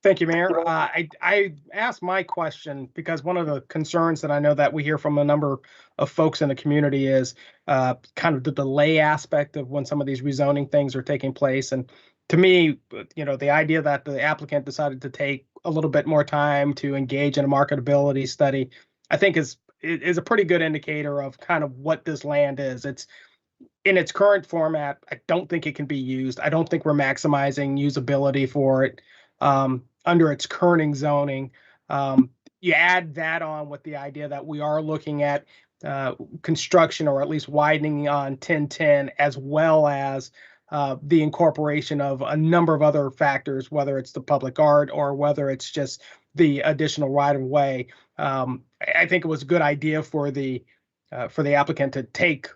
Thank you, Mayor. I asked my question because one of the concerns that I know that we hear from a number of folks in the community is kind of the delay aspect of when some of these rezoning things are taking place. And to me, the idea that the applicant decided to take a little bit more time to engage in a marketability study, I think is a pretty good indicator of kind of what this land is. It's in its current format. I don't think it can be used. I don't think we're maximizing usability for it. Under its current zoning, you add that on with the idea that we are looking at construction or at least widening on 1010, as well as the incorporation of a number of other factors, whether it's the public art or whether it's just the additional right of way. I think it was a good idea for the applicant to take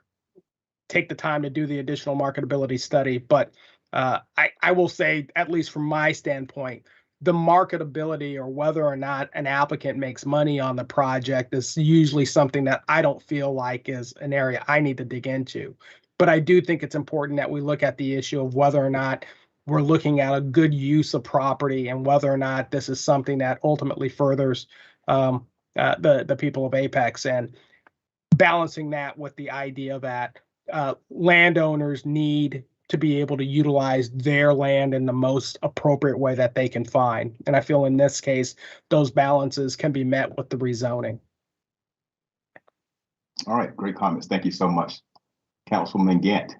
the time to do the additional marketability study, but I will say, at least from my standpoint, the marketability or whether or not an applicant makes money on the project is usually something that I don't feel like is an area I need to dig into. But I do think it's important that we look at the issue of whether or not we're looking at a good use of property and whether or not this is something that ultimately furthers the people of Apex, and balancing that with the idea that landowners need to be able to utilize their land in the most appropriate way that they can find. And I feel in this case, those balances can be met with the rezoning. All right, great comments. Thank you so much. Councilman Gant.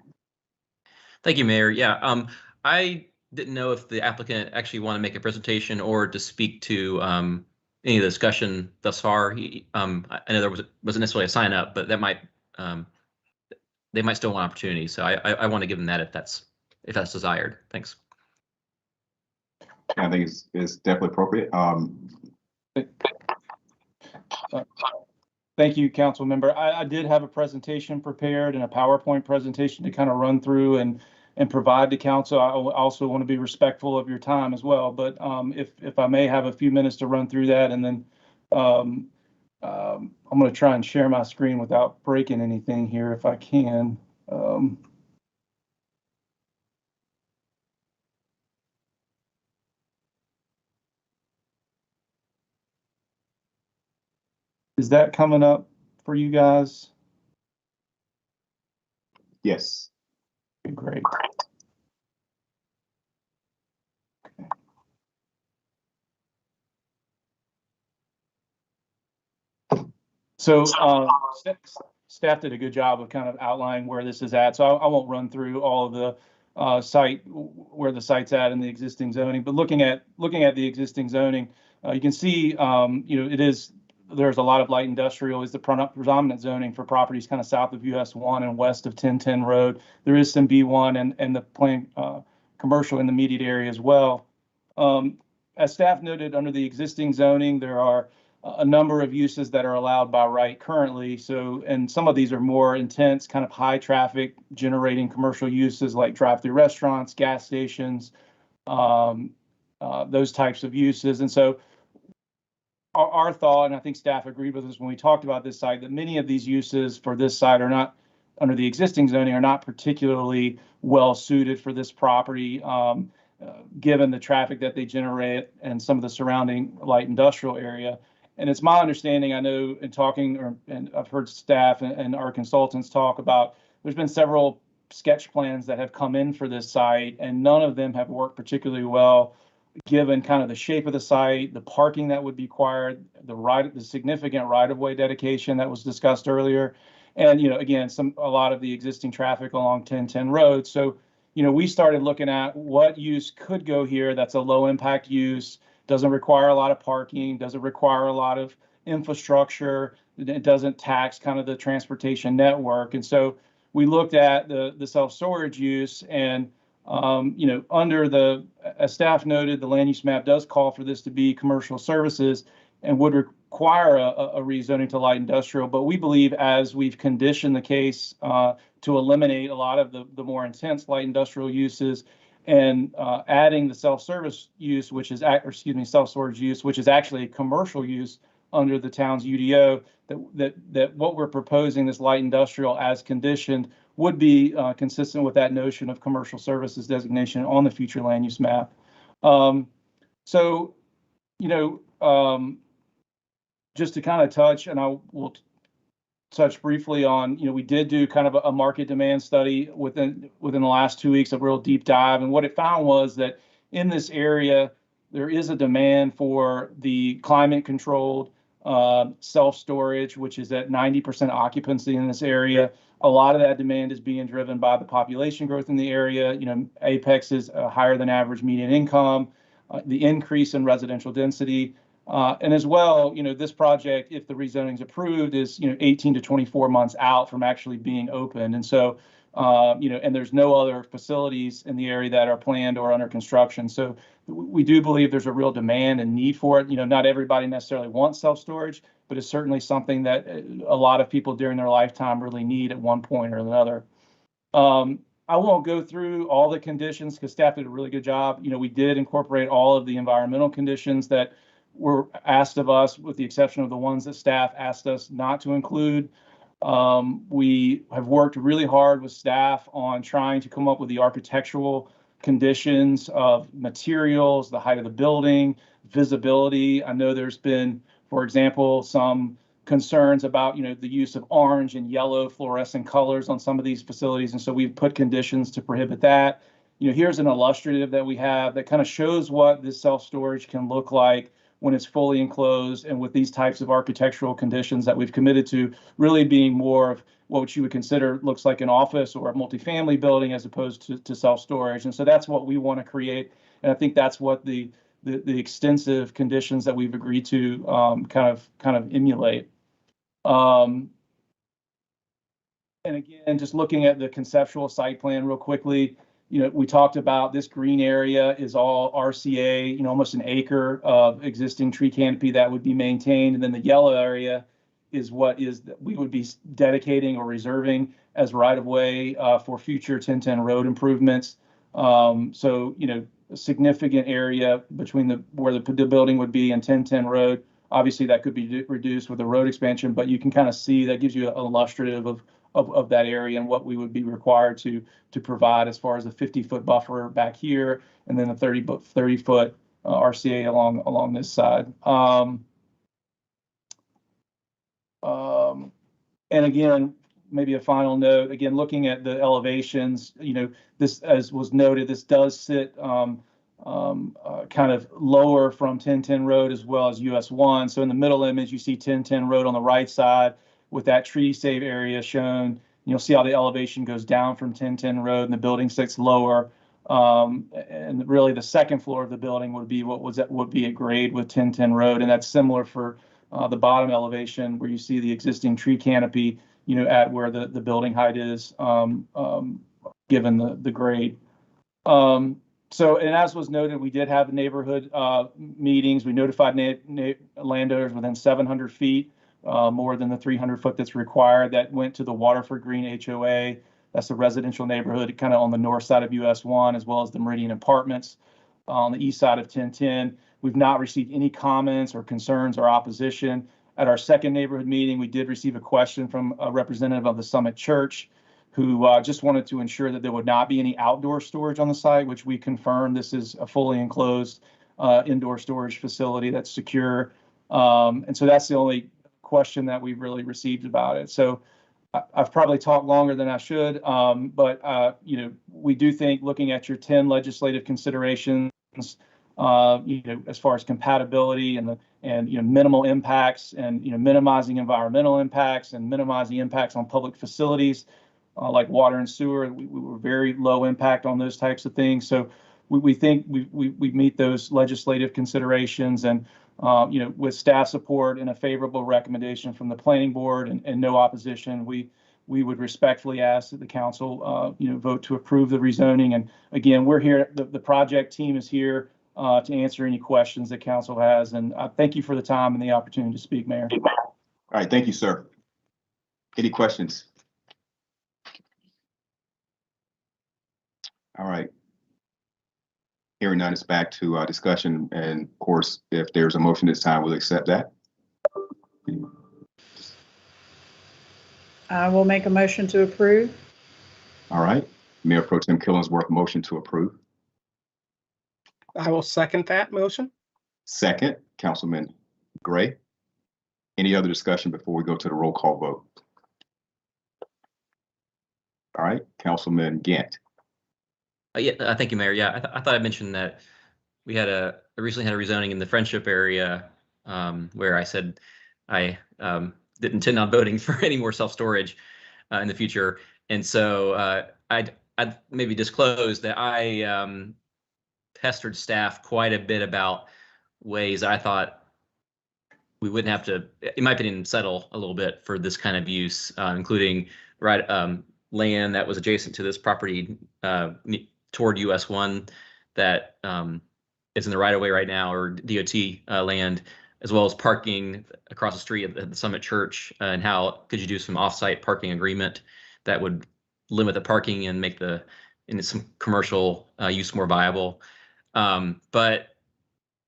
Thank you, Mayor. Yeah, I didn't know if the applicant actually wanted to make a presentation or to speak to any of the discussion thus far. I know there wasn't necessarily a sign up, but that might they might still want opportunity. So I want to give them that if that's desired. Thanks. I think it's definitely appropriate. Thank you, council member. I did have a presentation prepared and a PowerPoint presentation to kind of run through and provide to council. I also want to be respectful of your time as well. But if I may have a few minutes to run through that, and then I'm going to try and share my screen without breaking anything here if I can. Is that coming up for you guys? Yes. Okay, great. Okay. So staff did a good job of kind of outlining where this is at. So I won't run through all of site where the site's at in the existing zoning. But looking at the existing zoning, you can see, there's a lot of light industrial is the predominant zoning for properties kind of south of US 1 and west of 1010 Road. There is some B1 and the planned commercial in the immediate area as well. As staff noted, under the existing zoning, there are a number of uses that are allowed by right currently. So, and some of these are more intense, kind of high traffic generating commercial uses like drive-through restaurants, gas stations, those types of uses. And so our thought, and I think staff agreed with us when we talked about this site, that many of these uses for this site are not, under the existing zoning, are not particularly well suited for this property, given the traffic that they generate and some of the surrounding light industrial area. And it's my understanding, I know in talking, and I've heard staff and our consultants talk about, there's been several sketch plans that have come in for this site, and none of them have worked particularly well, given kind of the shape of the site, the parking that would be required, the significant right-of-way dedication that was discussed earlier, and again, a lot of the existing traffic along 1010 Road. So we started looking at what use could go here that's a low impact use, doesn't require a lot of parking, doesn't require a lot of infrastructure, it doesn't tax kind of the transportation network. And so we looked at the self-storage use, and under the, as staff noted, the land use map does call for this to be commercial services and would require a rezoning to light industrial. But we believe, as we've conditioned the case to eliminate a lot of the more intense light industrial uses, and adding the self-service use, which is, self-storage use, which is actually a commercial use under the town's UDO, that what we're proposing, this light industrial as conditioned, would be consistent with that notion of commercial services designation on the future land use map. Just to kind of touch, and I will touch briefly on, we did do kind of a market demand study within the last 2 weeks, a real deep dive. And what it found was that in this area, there is a demand for the climate controlled self-storage, which is at 90% occupancy in this area. A lot of that demand is being driven by the population growth in the area. Apex is higher than average median income, the increase in residential density. And as well, this project, if the rezoning is approved, is 18 to 24 months out from actually being open. And so, and there's no other facilities in the area that are planned or under construction. So we do believe there's a real demand and need for it. Not everybody necessarily wants self-storage, but it's certainly something that a lot of people during their lifetime really need at one point or another. I won't go through all the conditions because staff did a really good job. We did incorporate all of the environmental conditions that were asked of us, with the exception of the ones that staff asked us not to include. We have worked really hard with staff on trying to come up with the architectural conditions of materials, the height of the building, visibility. I know there's been, for example, some concerns about, the use of orange and yellow fluorescent colors on some of these facilities. And so we've put conditions to prohibit that. Here's an illustrative that we have that kind of shows what this self-storage can look like when it's fully enclosed, and with these types of architectural conditions that we've committed to really being more of what you would consider looks like an office or a multifamily building as opposed to self-storage. And so that's what we want to create. And I think that's what the extensive conditions that we've agreed to kind of emulate. And again, just looking at the conceptual site plan real quickly, we talked about this green area is all RCA, almost an acre of existing tree canopy that would be maintained. And then the yellow area is what we would be dedicating or reserving as right of way for future 1010 road improvements. So, a significant area between where the building would be and 1010 road. Obviously, that could be reduced with the road expansion, but you can kind of see that gives you an illustrative of that area and what we would be required to provide as far as a 50-foot buffer back here, and then a 30-foot RCA along this side. And again, maybe a final note, again, looking at the elevations, this, as was noted, this does sit kind of lower from 1010 Road as well as US 1. So in the middle image, you see 1010 Road on the right side with that tree save area shown You'll see how the elevation goes down from 1010 Road and the building sits lower. And really the second floor of the building would be at grade with 1010 Road. And that's similar for the bottom elevation where you see the existing tree canopy, at where the building height is, given the grade. So, and as was noted, we did have neighborhood meetings. We notified landowners within 700 feet, more than the 300 foot that's required. That went to the Waterford Green HOA. That's a residential neighborhood kind of on the north side of US 1, as well as the Meridian Apartments on the east side of 1010. We've not received any comments or concerns or opposition. At our second neighborhood meeting, we did receive a question from a representative of the Summit Church who just wanted to ensure that there would not be any outdoor storage on the site, which we confirmed. This is a fully enclosed indoor storage facility that's secure. And so that's the only question that we've really received about it. So I've probably talked longer than I should, but we do think, looking at your 10 legislative considerations, as far as compatibility and minimal impacts and minimizing environmental impacts and minimizing impacts on public facilities like water and sewer, we were very low impact on those types of things. So we think we meet those legislative considerations, and with staff support and a favorable recommendation from the planning board and no opposition, we would respectfully ask that the council vote to approve the rezoning. And again, we're here, the project team is here to answer any questions that council has. And thank you for the time and the opportunity to speak, Mayor. All right, thank you, sir. Any questions? All right. Hearing none, it's back to discussion. And of course, if there's a motion this time, we'll accept that. I will make a motion to approve. All right. Mayor Pro Tem Killingsworth, motion to approve. I will second that motion. Second, Councilman Gray. Any other discussion before we go to the roll call vote? All right, Councilman Gant. Yeah, thank you, Mayor. Yeah, I thought I mentioned that we recently had a rezoning in the Friendship area where I said I didn't intend on voting for any more self-storage in the future. And so I'd maybe disclose that I pestered staff quite a bit about ways I thought we wouldn't have to, in my opinion, settle a little bit for this kind of use, including land that was adjacent to this property toward US 1 that is in the right of way right now, or DOT land, as well as parking across the street at the Summit Church, and how could you do some off-site parking agreement that would limit the parking and make some commercial use more viable. But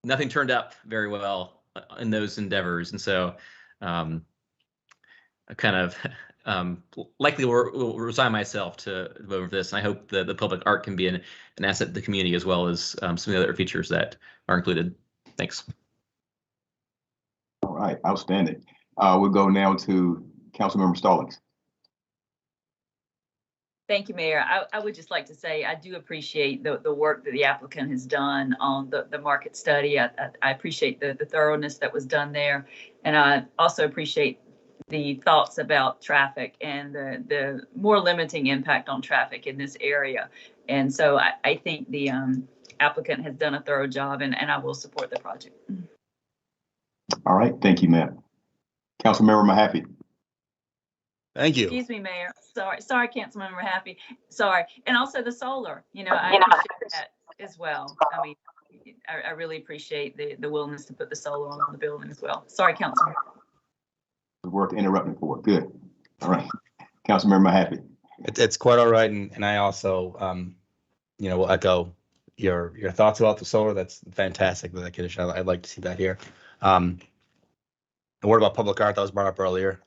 nothing turned out very well in those endeavors. And so I kind of likely will resign myself to vote for this. And I hope that the public art can be an asset to the community, as well as some of the other features that are included. Thanks. All right, outstanding. We'll go now to Councilmember Stallings. Thank you, Mayor. I would just like to say I do appreciate the work that the applicant has done on the market study. I appreciate the thoroughness that was done there. And I also appreciate the thoughts about traffic and the more limiting impact on traffic in this area. And so I think the applicant has done a thorough job, and I will support the project. All right, thank you, ma'am. Councilmember Mahaffey. Thank you. Excuse me, Mayor. Sorry, Councilmember Mahaffey. Sorry. And also the solar, I appreciate that as well. I mean, I really appreciate the willingness to put the solar on the building as well. Sorry, Councilmember. It's worth interrupting for. Good. All right. Councilmember Mahaffey. It's quite all right. And I also, will echo your thoughts about the solar. That's fantastic with that condition. I'd like to see that here. The word about public art that was brought up earlier.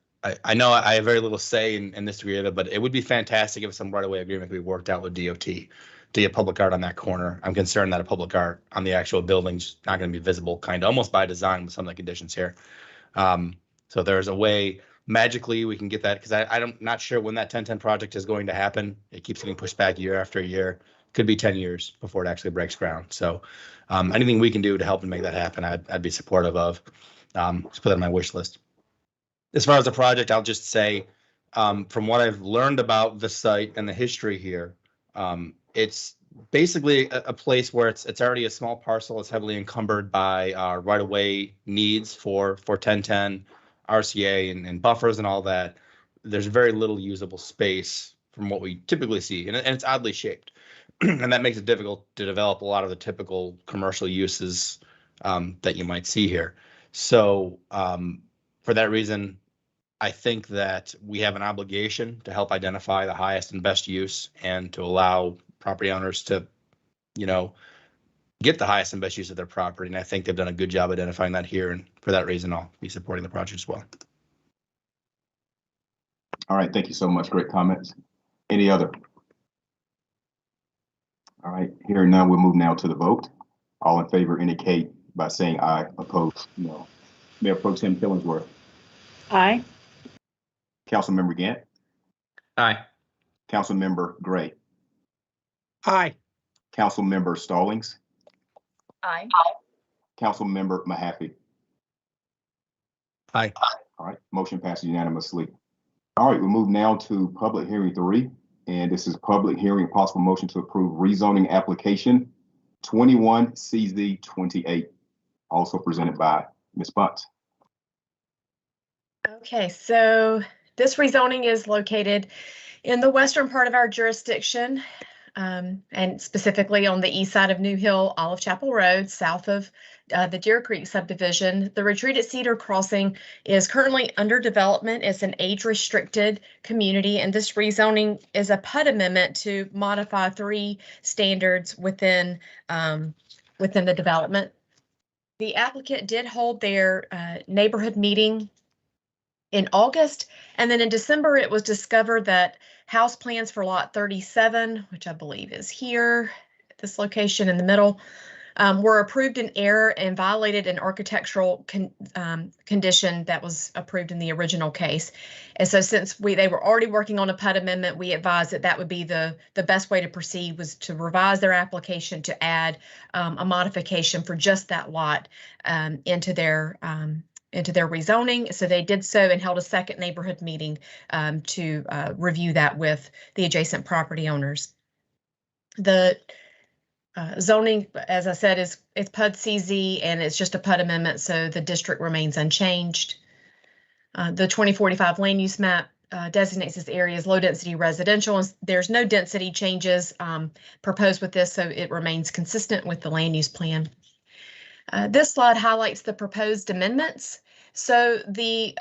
I know I have very little say in this agreement, but it would be fantastic if some right-of-way agreement could be worked out with DOT to get public art on that corner. I'm concerned that a public art on the actual building's not going to be visible, kind of almost by design with some of the conditions here. So there's a way magically we can get that, because I'm not sure when that 1010 project is going to happen. It keeps getting pushed back year after year. Could be 10 years before it actually breaks ground. So anything we can do to help and make that happen, I'd be supportive of. Just put that on my wish list. As far as the project, I'll just say From what I've learned about the site and the history here, it's basically a place where it's already a small parcel. It's heavily encumbered by right-of-way needs for 1010, RCA, and buffers and all that. There's very little usable space from what we typically see, and it's oddly shaped. And that makes it difficult to develop a lot of the typical commercial uses that you might see here. So for that reason, I think that we have an obligation to help identify the highest and best use and to allow property owners to, get the highest and best use of their property. And I think they've done a good job identifying that here. And for that reason, I'll be supporting the project as well. All right, thank you so much. Great comments. Any other? All right, hearing none, we'll move now to the vote. All in favor indicate by saying aye. Opposed, no. Mayor Pro Tem Killingsworth. Aye. Councilmember Gant. Aye. Councilmember Gray. Aye. Councilmember Stallings. Aye. Councilmember Mahaffey. Aye. All right, motion passes unanimously. All right, we'll move now to public hearing 3, and this is public hearing possible motion to approve rezoning application 21 CZ 28, also presented by Ms. Butts. Okay, so this rezoning is located in the western part of our jurisdiction, and specifically on the east side of New Hill, Olive Chapel Road, south of the Deer Creek subdivision. The retreat at Cedar Crossing is currently under development. It's an age-restricted community, and this rezoning is a PUD amendment to modify 3 standards within the development. The applicant did hold their neighborhood meeting in August, and then in December it was discovered that house plans for lot 37, which I believe is here, this location in the middle, were approved in error and violated an architectural condition that was approved in the original case. And so since they were already working on a PUD amendment, we advised that would be the best way to proceed, was to revise their application to add a modification for just that lot into their rezoning. So they did so and held a second neighborhood meeting to review that with the adjacent property owners. The zoning, as I said, it's PUD CZ, and it's just a PUD amendment, so the district remains unchanged. The 2045 land use map designates this area as low density residential, and there's no density changes proposed with this, so it remains consistent with the land use plan. This slide highlights the proposed amendments. So the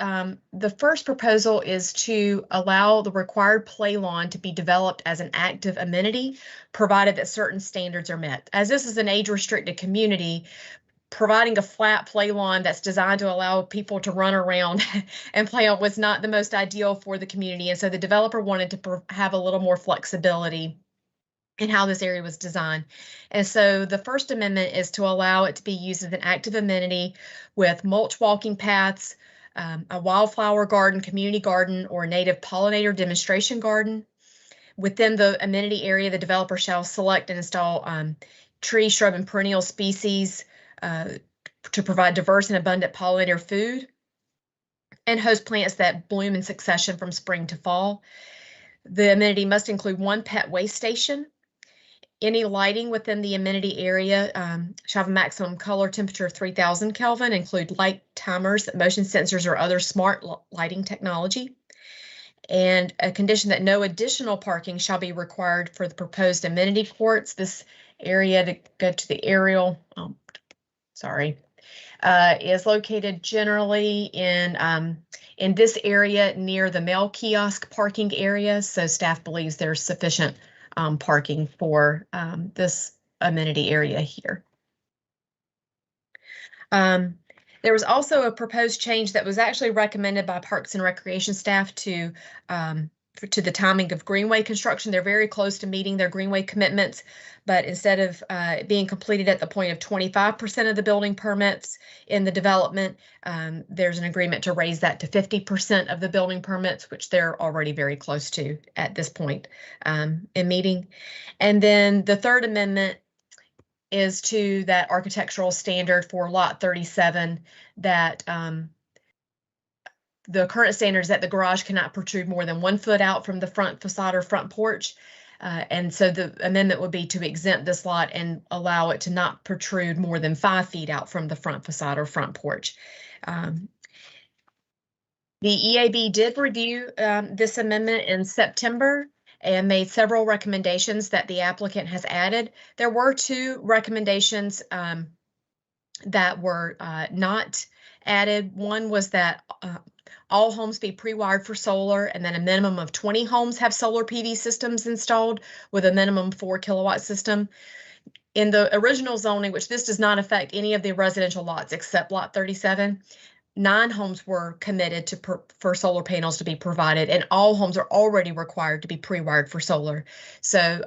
first proposal is to allow the required play lawn to be developed as an active amenity, provided that certain standards are met. As this is an age-restricted community, providing a flat play lawn that's designed to allow people to run around and play on was not the most ideal for the community. And so the developer wanted to have a little more flexibility in how this area was designed. And so the first amendment is to allow it to be used as an active amenity with mulch walking paths, a wildflower garden, community garden, or native pollinator demonstration garden. Within the amenity area, the developer shall select and install tree, shrub, and perennial species to provide diverse and abundant pollinator food, and host plants that bloom in succession from spring to fall. The amenity must include 1 pet waste station. Any lighting within the amenity area shall have a maximum color temperature of 3000 Kelvin, include light timers, motion sensors, or other smart lighting technology. And a condition that no additional parking shall be required for the proposed amenity courts. This area, to go to the aerial, is located generally in this area near the mail kiosk parking area. So staff believes there's sufficient parking for this amenity area here. There was also a proposed change that was actually recommended by Parks and Recreation staff to the timing of greenway construction. They're very close to meeting their greenway commitments, but instead of being completed at the point of 25% of the building permits in the development, there's an agreement to raise that to 50% of the building permits, which they're already very close to at this point in meeting. And then the third amendment is to that architectural standard for lot 37 that the current standard is that the garage cannot protrude more than 1 foot out from the front facade or front porch. And so the amendment would be to exempt this lot and allow it to not protrude more than 5 feet out from the front facade or front porch. The EAB did review this amendment in September and made several recommendations that the applicant has added. There were 2 recommendations that were not added. One was that all homes be pre-wired for solar, and then a minimum of 20 homes have solar PV systems installed with a minimum 4 kilowatt system. In the original zoning, which this does not affect any of the residential lots except lot 37, 9 homes were committed for solar panels to be provided, and all homes are already required to be pre-wired for solar. So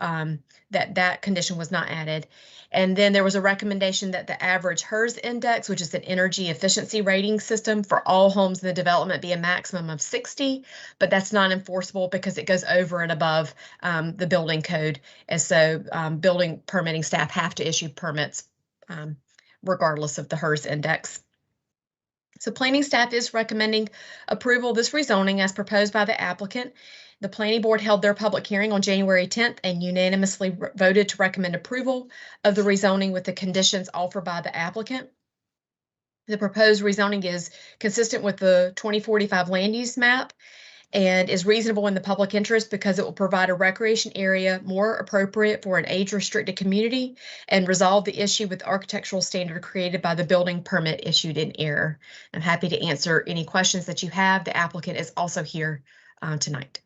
that condition was not added. And then there was a recommendation that the average HERS index, which is an energy efficiency rating system for all homes in the development, be a maximum of 60, but that's not enforceable because it goes over and above the building code. And so building permitting staff have to issue permits regardless of the HERS index. So planning staff is recommending approval of this rezoning as proposed by the applicant. The planning board held their public hearing on January 10th and unanimously voted to recommend approval of the rezoning with the conditions offered by the applicant. The proposed rezoning is consistent with the 2045 land use map and is reasonable in the public interest because it will provide a recreation area more appropriate for an age-restricted community and resolve the issue with the architectural standard created by the building permit issued in error. I'm happy to answer any questions that you have. The applicant is also here tonight.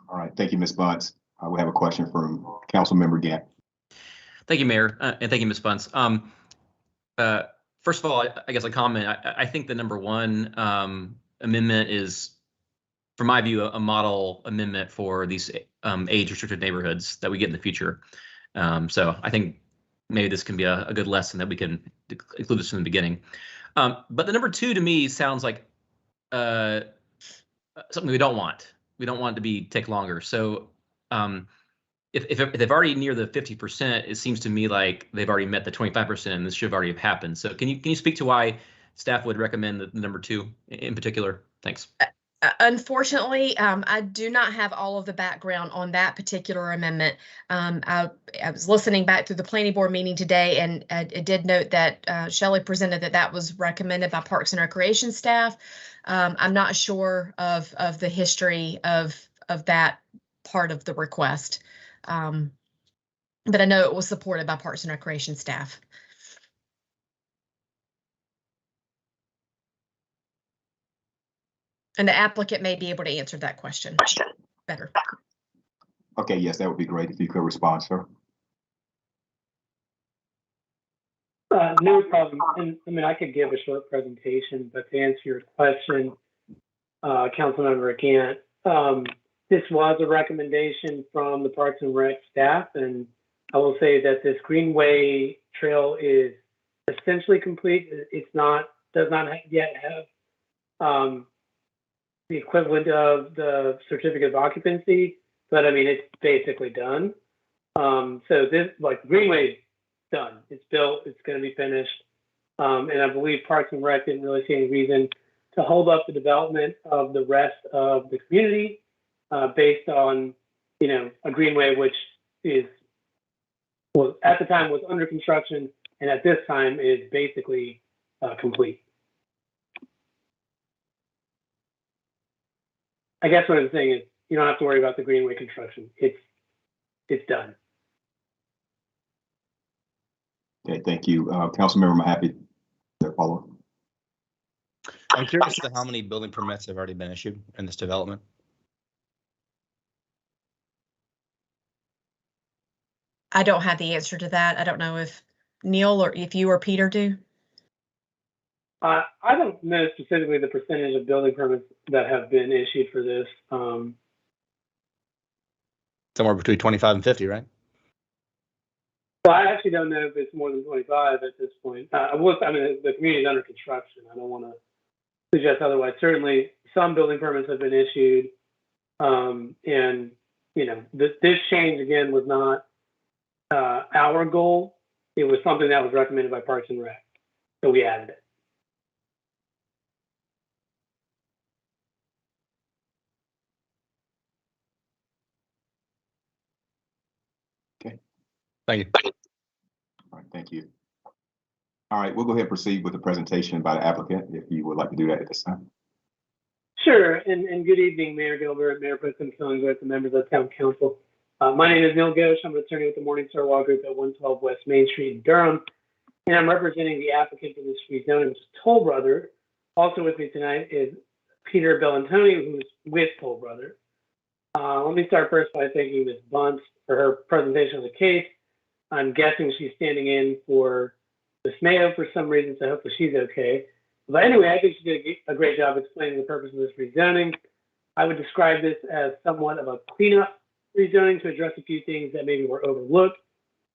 All right, thank you, Ms. Bunce. We have a question from Councilmember Gant. Thank you, Mayor, and thank you, Ms. Bunce. First of all, I guess a comment. I think the number 1 amendment is, from my view, a model amendment for these age-restricted neighborhoods that we get in the future. So I think maybe this can be a good lesson that we can include this from the beginning. But the number 2 to me sounds like something we don't want. We don't want it to take longer. So if they've already near the 50%, it seems to me like they've already met the 25%, and this should have already have happened. So can you speak to why staff would recommend the number 2 in particular? Thanks. Unfortunately, I do not have all of the background on that particular amendment. I was listening back through the planning board meeting today, and it did note that Shelley presented that was recommended by Parks and Recreation staff. I'm not sure of the history of that part of the request, but I know it was supported by Parks and Recreation staff. And the applicant may be able to answer that question better. Okay, yes, that would be great if you could respond, sir. No problem. And I mean, I could give a short presentation, but to answer your question, Councilmember Gant, this was a recommendation from the Parks and Rec staff, and I will say that this Greenway Trail is essentially complete. Does not yet have the equivalent of the certificate of occupancy, but I mean, it's basically done. So this, like, Greenway's done. It's built, it's going to be finished. And I believe Parks and Rec didn't really see any reason to hold up the development of the rest of the community based on, a Greenway, which at the time was under construction, and at this time is basically complete. I guess what I'm saying is you don't have to worry about the Greenway construction. It's done. Okay, thank you. Councilmember Mahaffey, their follow-up. I'm curious as to how many building permits have already been issued in this development. I don't have the answer to that. I don't know if Neil or if you or Peter do. I don't know specifically the percentage of building permits that have been issued for this. Somewhere between 25 and 50, right? Well, I actually don't know if it's more than 25 at this point. I mean, the community is under construction. I don't want to suggest otherwise. Certainly, some building permits have been issued. And, this change, again, was not our goal. It was something that was recommended by Parks and Rec. So we added it. Thank you. All right, thank you. All right, we'll go ahead and proceed with the presentation by the applicant, if you would like to do that at this time. Sure, and good evening, Mayor Gilbert, Mayor Pro Tem Killingsworth, and members of Town Council. My name is Neil Ghosh. I'm an attorney with the Morningstar Law Group at 112 West Main Street in Durham, and I'm representing the applicant for this rezoning, which is Toll Brother. Also with me tonight is Peter Bellantoni, who's with Toll Brother. Let me start first by thanking Ms. Bunce for her presentation of the case. I'm guessing she's standing in for Ms. Mayo for some reason, so hopefully she's okay. But anyway, I think she did a great job explaining the purpose of this rezoning. I would describe this as somewhat of a cleanup rezoning to address a few things that maybe were overlooked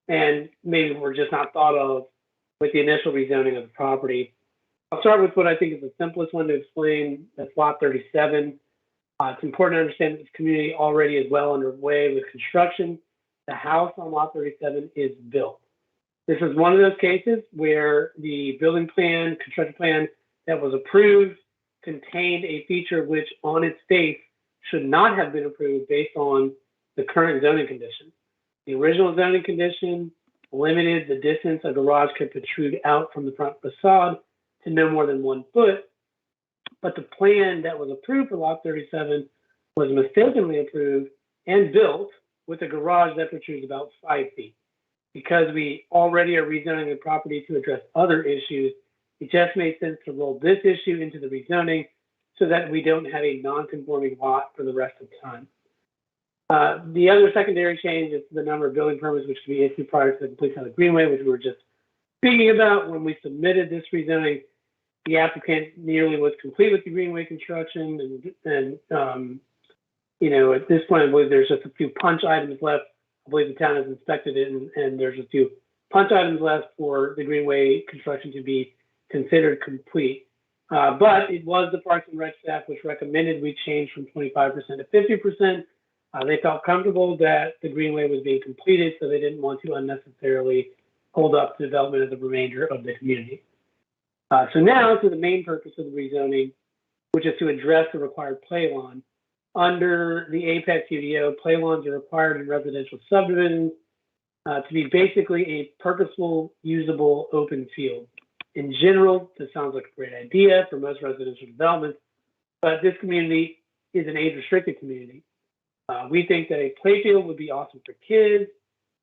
and maybe were just not thought of with the initial rezoning of the property. I'll start with what I think is the simplest one to explain. That's lot 37. It's important to understand that this community already is well underway with construction. The house on lot 37 is built. This is one of those cases where the building plan, construction plan that was approved contained a feature which on its face should not have been approved based on the current zoning condition. The original zoning condition limited the distance a garage could protrude out from the front facade to no more than 1 foot. But the plan that was approved for lot 37 was mistakenly approved and built with a garage that protrudes about 5 feet. Because we already are rezoning the property to address other issues, it just made sense to roll this issue into the rezoning so that we don't have a non-conforming lot for the rest of the time. The other secondary change is the number of building permits which can be issued prior to the completion of the greenway, which we were just speaking about. When we submitted this rezoning, the applicant nearly was complete with the greenway construction, and at this point, I believe there's just a few punch items left. I believe the town has inspected it, and there's a few punch items left for the greenway construction to be considered complete. But it was the Parks and Rec staff which recommended we change from 25% to 50%. They felt comfortable that the greenway was being completed, so they didn't want to unnecessarily hold up the development of the remainder of the community. So now to the main purpose of the rezoning, which is to address the required play lawn. Under the Apex UDO, play lawns are required in residential subdivisions to be basically a purposeful, usable open field. In general, this sounds like a great idea for most residential developments, but this community is an age-restricted community. We think that a playfield would be awesome for kids,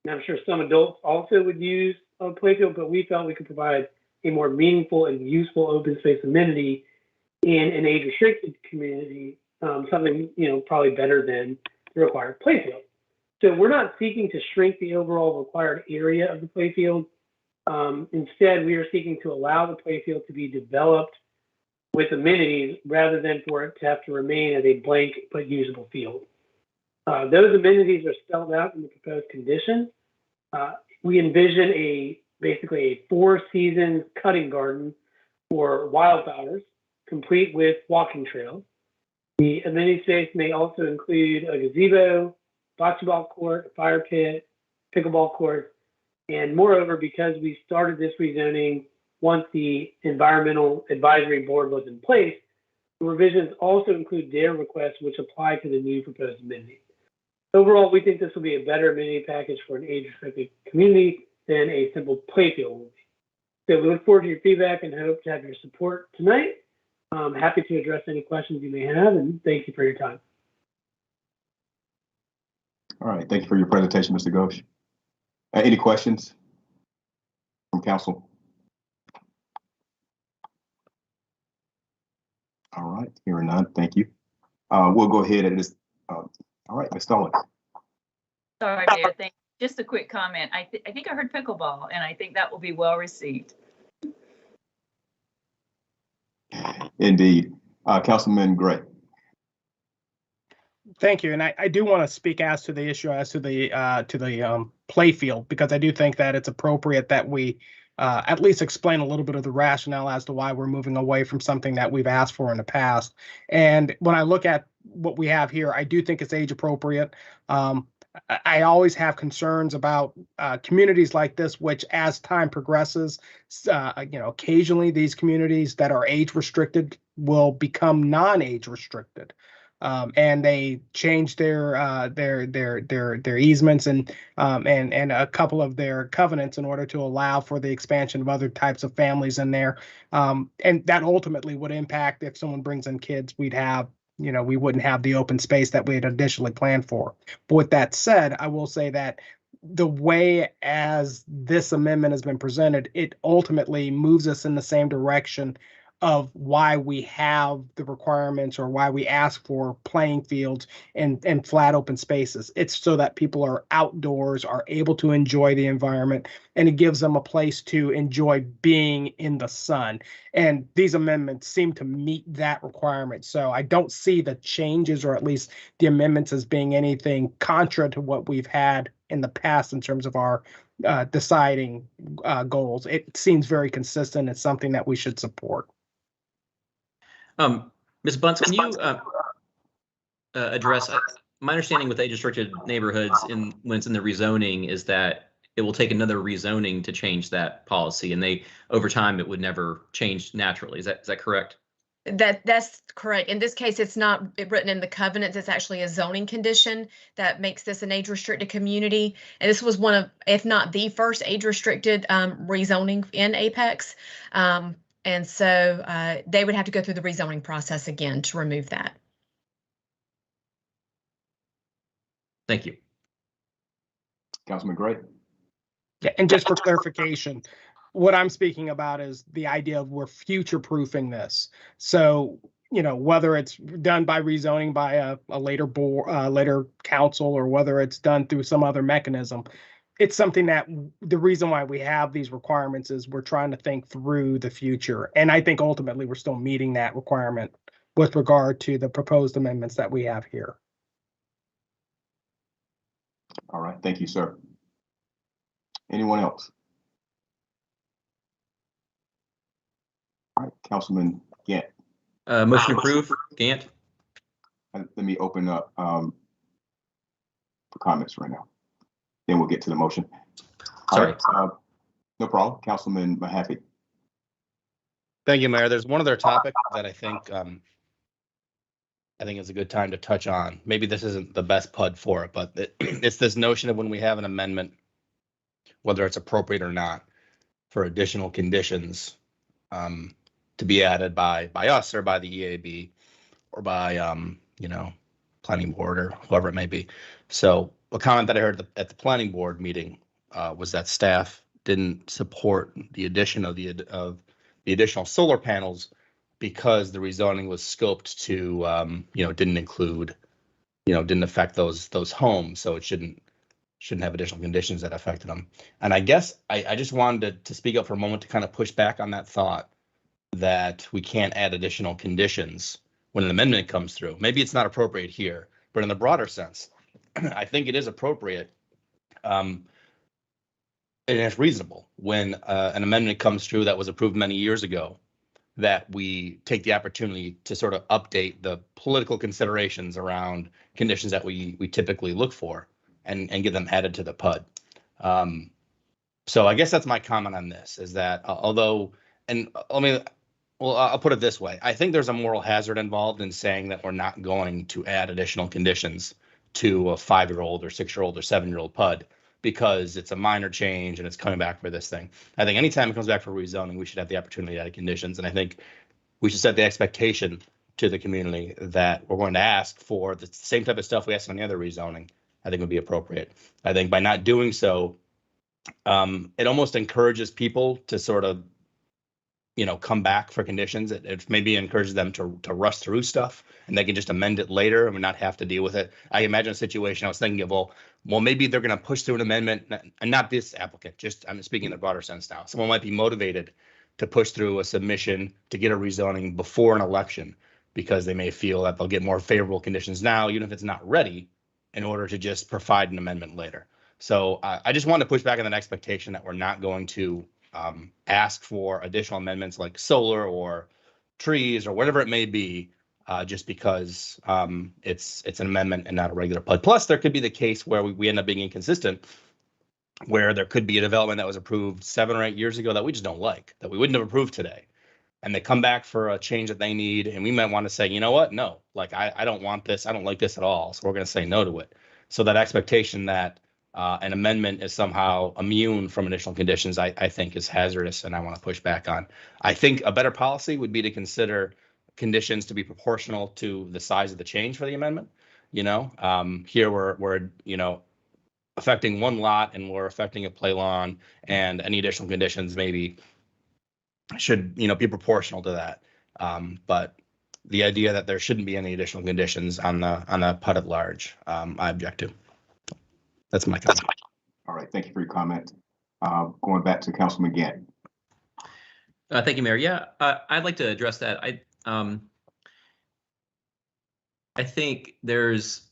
and I'm sure some adults also would use a playfield, but we felt we could provide a more meaningful and useful open space amenity in an age-restricted community, something probably better than the required playfield. So we're not seeking to shrink the overall required area of the playfield. Instead, we are seeking to allow the playfield to be developed with amenities rather than for it to have to remain as a blank but usable field. Those amenities are spelled out in the proposed condition. We envision basically a 4-season cutting garden for wildflowers, complete with walking trails. The amenity space may also include a gazebo, bocce ball court, a fire pit, pickleball court, and moreover, because we started this rezoning once the Environmental Advisory Board was in place, the revisions also include their requests which apply to the new proposed amenity. Overall, we think this will be a better amenity package for an age-restricted community than a simple playfield will be. So we look forward to your feedback and hope to have your support tonight. I'm happy to address any questions you may have, and thank you for your time. All right, thank you for your presentation, Mr. Ghosh. Any questions from council? All right, hearing none, thank you. We'll go ahead and just, all right, Ms. Stallings. Sorry, Mayor. Thank you. Just a quick comment. I think I heard pickleball, and I think that will be well received. Indeed. Councilman Gray. Thank you, and I do want to speak as to the issue as to the play field, because I do think that it's appropriate that we at least explain a little bit of the rationale as to why we're moving away from something that we've asked for in the past. And when I look at what we have here, I do think it's age appropriate. I always have concerns about communities like this, which as time progresses, occasionally these communities that are age restricted will become non-age restricted. and they changed their easements and a couple of their covenants in order to allow for the expansion of other types of families in there. And that ultimately would impact if someone brings in kids, we wouldn't have the open space that we had initially planned for. But with that said, I will say that the way as this amendment has been presented, it ultimately moves us in the same direction of why we have the requirements or why we ask for playing fields and flat open spaces. It's so that people are outdoors, are able to enjoy the environment, and it gives them a place to enjoy being in the sun. And these amendments seem to meet that requirement. So I don't see the changes, or at least the amendments, as being anything contra to what we've had in the past in terms of our deciding goals. It seems very consistent. It's something that we should support. Ms. Bunce, can you address my understanding with age-restricted neighborhoods when it's in the rezoning is that it will take another rezoning to change that policy, and over time it would never change naturally. Is that correct? That's correct. In this case, it's not written in the covenants. It's actually a zoning condition that makes this an age-restricted community. And this was one of, if not the first age-restricted rezoning in Apex. And so they would have to go through the rezoning process again to remove that. Thank you. Councilman Gray. Yeah, and just for clarification, what I'm speaking about is the idea of we're future-proofing this. So, whether it's done by rezoning by a later board, later council, or whether it's done through some other mechanism, it's something that the reason why we have these requirements is we're trying to think through the future. And I think ultimately we're still meeting that requirement with regard to the proposed amendments that we have here. All right. Thank you, sir. Anyone else? All right, Councilman Gant. Motion approved, Gant. Let me open up for comments right now. Then we'll get to the motion. Sorry. Right, no problem. Councilman Mahaffey. Thank you, Mayor. There's one other topic that I think is a good time to touch on. Maybe this isn't the best PUD for it, but it's this notion of when we have an amendment, whether it's appropriate or not, for additional conditions to be added by us or by the EAB or by planning board or whoever it may be. So a comment that I heard at the planning board meeting was that staff didn't support the addition of the additional solar panels because the rezoning was scoped to didn't affect those homes, so it shouldn't have additional conditions that affected them. And I guess I just wanted to speak up for a moment to kind of push back on that thought that we can't add additional conditions when an amendment comes through. Maybe it's not appropriate here, but in the broader sense, I think it is appropriate and it's reasonable when an amendment comes through that was approved many years ago, that we take the opportunity to sort of update the political considerations around conditions that we typically look for and get them added to the PUD. So I guess that's my comment on this, is that I'll put it this way. I think there's a moral hazard involved in saying that we're not going to add additional conditions to a 5-year-old or 6-year-old or 7-year-old PUD because it's a minor change and it's coming back for this thing. I think anytime it comes back for rezoning, we should have the opportunity to add conditions. And I think we should set the expectation to the community that we're going to ask for the same type of stuff we ask on the other rezoning. I think would be appropriate. I think by not doing so, it almost encourages people to sort of come back for conditions. It maybe encourages them to rush through stuff and they can just amend it later and not have to deal with it. I imagine a situation I was thinking of, well, maybe they're going to push through an amendment, and not this applicant, I'm speaking in the broader sense now. Someone might be motivated to push through a submission to get a rezoning before an election because they may feel that they'll get more favorable conditions now, even if it's not ready, in order to just provide an amendment later. So I just want to push back on that expectation that we're not going to ask for additional amendments like solar or trees or whatever it may be, just because it's an amendment and not a regular PUD. Plus, there could be the case where we end up being inconsistent, where there could be a development that was approved 7 or 8 years ago that we just don't like, that we wouldn't have approved today. and they come back for a change that they need, and we might want to say, you know what, no, like I don't want this, I don't like this at all, so we're going to say no to it. So that expectation that an amendment is somehow immune from additional conditions, I think is hazardous, and I want to push back on. I think a better policy would be to consider conditions to be proportional to the size of the change for the amendment. You know, here we're you know, affecting one lot and we're affecting a play lawn, and any additional conditions maybe should, you know, be proportional to that. But the idea that there shouldn't be any additional conditions on the PUD at large, I object to. That's my comment. All right, thank you for your comment. Going back to Councilman Gant. Thank you, Mayor. Yeah, I'd like to address that. I think there's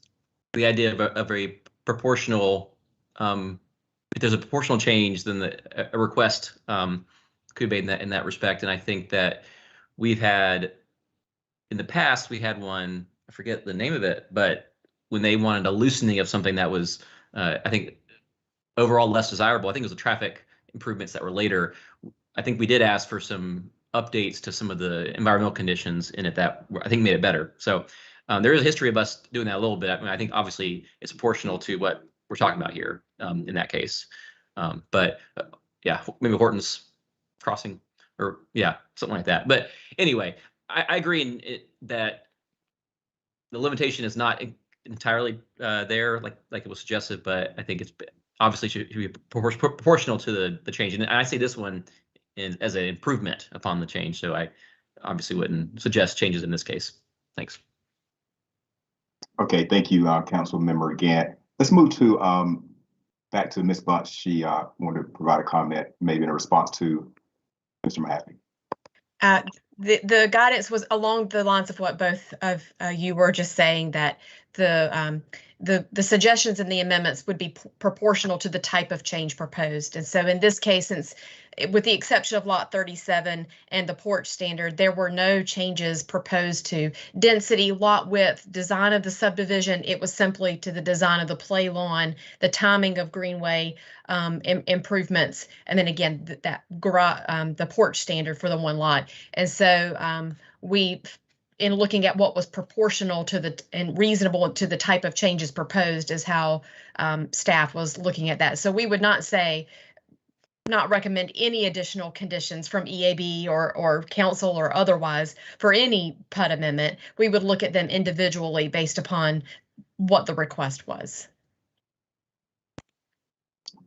the idea of a proportional, if there's a proportional change, then a request could be made in that respect. And I think that we've had, in the past, we had one, I forget the name of it, but when they wanted a loosening of something that was, I think, overall less desirable, I think it was the traffic improvements that were later. I think we did ask for some updates to some of the environmental conditions in it that I think made it better. So there is a history of us doing that a little bit. I mean, I think obviously it's proportional to what we're talking about here in that case. But yeah, maybe Horton's Crossing, or yeah, something like that. But anyway, I agree that the limitation is not entirely there, like it was suggested, but I think it's obviously should be proportional to the change. And I say this one as an improvement upon the change. So I obviously wouldn't suggest changes in this case. Thanks. Okay, thank you, Council Member Gant. Let's move to back to Ms. Bunch. She wanted to provide a comment, maybe in a response to Mr. Mahaffey. The guidance was along the lines of what both of you were just saying, that the suggestions and the amendments would be proportional to the type of change proposed. And so in this case, since with the exception of lot 37 and the porch standard, there were no changes proposed to density, lot width, design of the subdivision. It was simply to the design of the play lawn, the timing of greenway improvements, and then again the porch standard for the one lot. And so we, in looking at what was proportional to and reasonable to the type of changes proposed, is how staff was looking at that. So we would not recommend any additional conditions from EAB or council or otherwise for any PUD amendment. We would look at them individually based upon what the request was.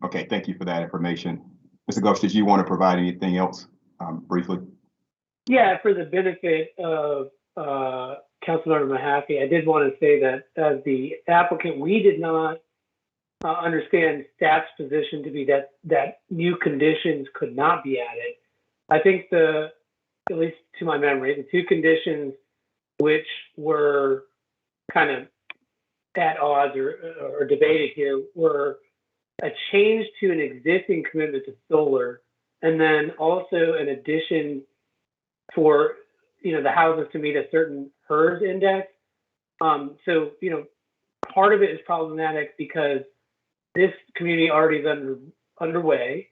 Okay, thank you for that information. Mr. Ghosh, did you want to provide anything else briefly? Yeah, for the benefit of Councilmember Mahaffey, I did want to say that as the applicant, we did not understand staff's position to be that new conditions could not be added. I think at least to my memory, the two conditions which were kind of at odds or debated here were a change to an existing commitment to solar, and then also an addition for the houses to meet a certain HERS index. So part of it is problematic because this community already is underway.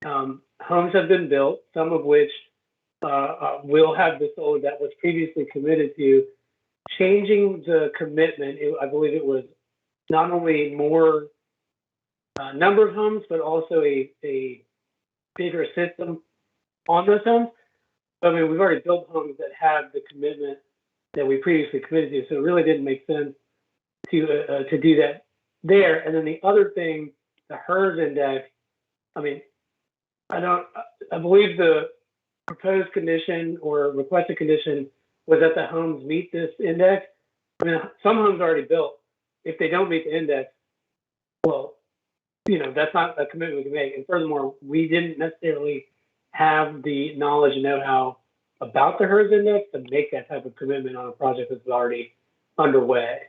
Homes have been built, some of which will have the solar that was previously committed to. Changing the commitment, I believe it was not only more number of homes, but also a bigger system on those homes. I mean, we've already built homes that have the commitment that we previously committed to, so it really didn't make sense to do that there. And then the other thing, the HERS index, I mean, I believe the proposed condition or requested condition was that the homes meet this index. I mean, some homes are already built. If they don't meet the index, well, that's not a commitment we can make. And furthermore, we didn't necessarily have the knowledge and know-how about the HERS index to make that type of commitment on a project that's already underway.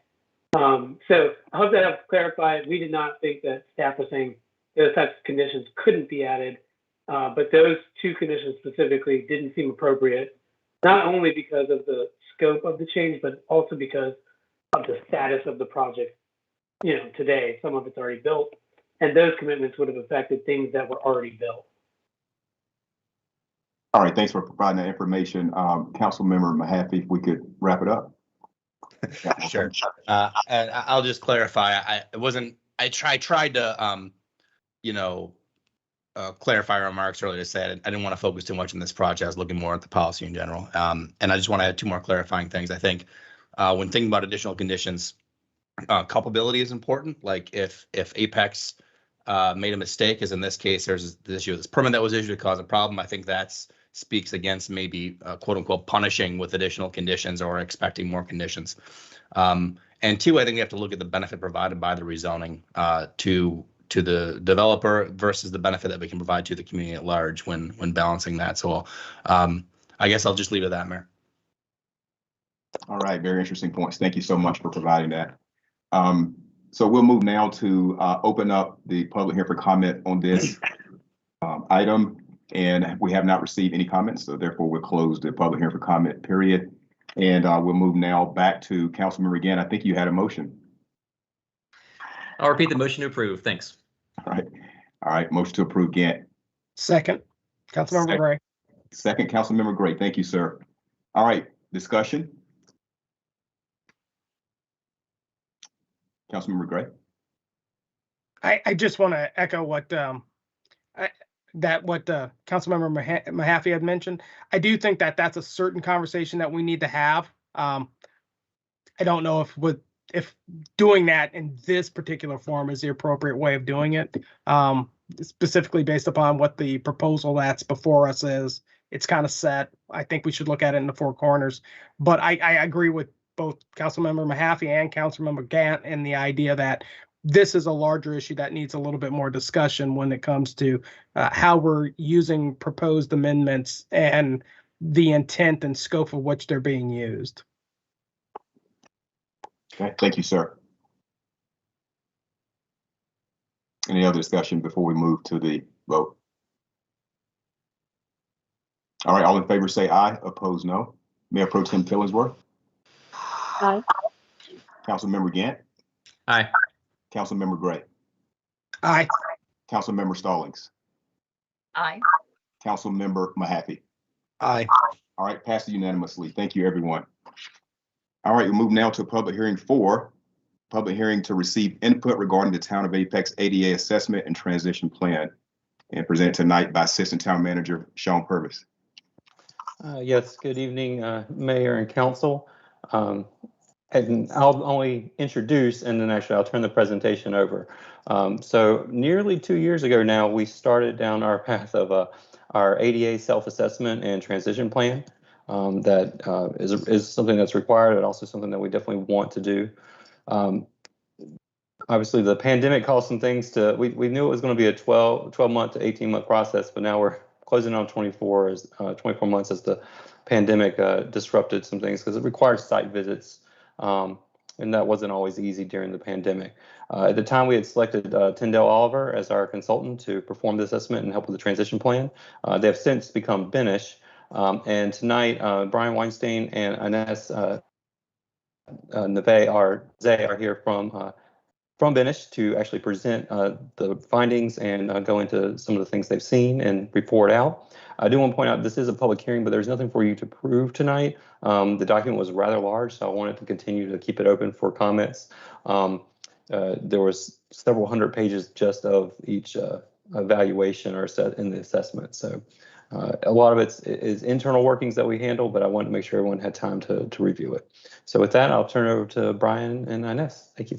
So I hope that helps clarify. We did not think that staff was saying those types of conditions couldn't be added, but those two conditions specifically didn't seem appropriate, not only because of the scope of the change, but also because of the status of the project. Today, some of it's already built, and those commitments would have affected things that were already built. All right, thanks for providing that information. Councilmember Mahaffey, if we could wrap it up. Sure. And I'll just clarify. I tried to clarify remarks earlier to say I didn't want to focus too much on this project. I was looking more at the policy in general. And I just want to add two more clarifying things. I think when thinking about additional conditions, culpability is important. Like if Apex made a mistake, as in this case, there's the issue of this permit that was issued to cause a problem. I think that speaks against maybe quote unquote punishing with additional conditions or expecting more conditions. And two, I think we have to look at the benefit provided by the rezoning to the developer versus the benefit that we can provide to the community at large when balancing that. So I guess I'll just leave it at that, Mayor. All right, very interesting points. Thank you so much for providing that. So we'll move now to open up the public hearing for comment on this item. And we have not received any comments, so therefore we'll close the public hearing for comment period. And we'll move now back to Councilmember Gann. I think you had a motion. I'll repeat the motion to approve. Thanks. All right. Motion to approve, Gann. Second, Councilmember Gray. Second, Councilmember Gray. Thank you, sir. All right, discussion. Councilmember Gray. I just want to echo what Councilmember Mahaffey had mentioned. I do think that that's a certain conversation that we need to have. I don't know if doing that in this particular form is the appropriate way of doing it, specifically based upon what the proposal that's before us is. It's kind of set. I think we should look at it in the four corners. But I agree with both Councilmember Mahaffey and Councilmember Gantt in the idea that this is a larger issue that needs a little bit more discussion when it comes to how we're using proposed amendments and the intent and scope of which they're being used. Okay, thank you, sir. Any other discussion before we move to the vote? All right, all in favor say aye, opposed no. Mayor Pro Tem Killingsworth. Aye. Councilmember Gantt. Aye. Councilmember Gray. Aye. Councilmember Stallings. Aye. Councilmember Mahaffey. Aye. All right, passed unanimously. Thank you, everyone. All right, we'll move now to public hearing 4. Public hearing to receive input regarding the Town of Apex ADA assessment and transition plan, and presented tonight by Assistant Town Manager Sean Purvis. Yes, good evening, Mayor and Council. And I'll only introduce, and then actually I'll turn the presentation over. So nearly 2 years ago now, we started down our path of our ADA self-assessment and transition plan. That is something that's required, but also something that we definitely want to do. Obviously, the pandemic caused some things to, we knew it was going to be a 12-month to 18-month process, but now we're closing on 24 months as the pandemic disrupted some things because it required site visits. And that wasn't always easy during the pandemic. At the time, we had selected Tyndale Oliver as our consultant to perform the assessment and help with the transition plan. They have since become Benish. And tonight, Brian Weinstein and Ines Neve are here from Benish to actually present the findings and go into some of the things they've seen and report out. I do want to point out this is a public hearing, but there's nothing for you to prove tonight. The document was rather large, so I wanted to continue to keep it open for comments. There was several hundred pages just of each evaluation or set in the assessment. So a lot of it is internal workings that we handle, but I wanted to make sure everyone had time to review it. So with that, I'll turn it over to Brian and Ines. Thank you.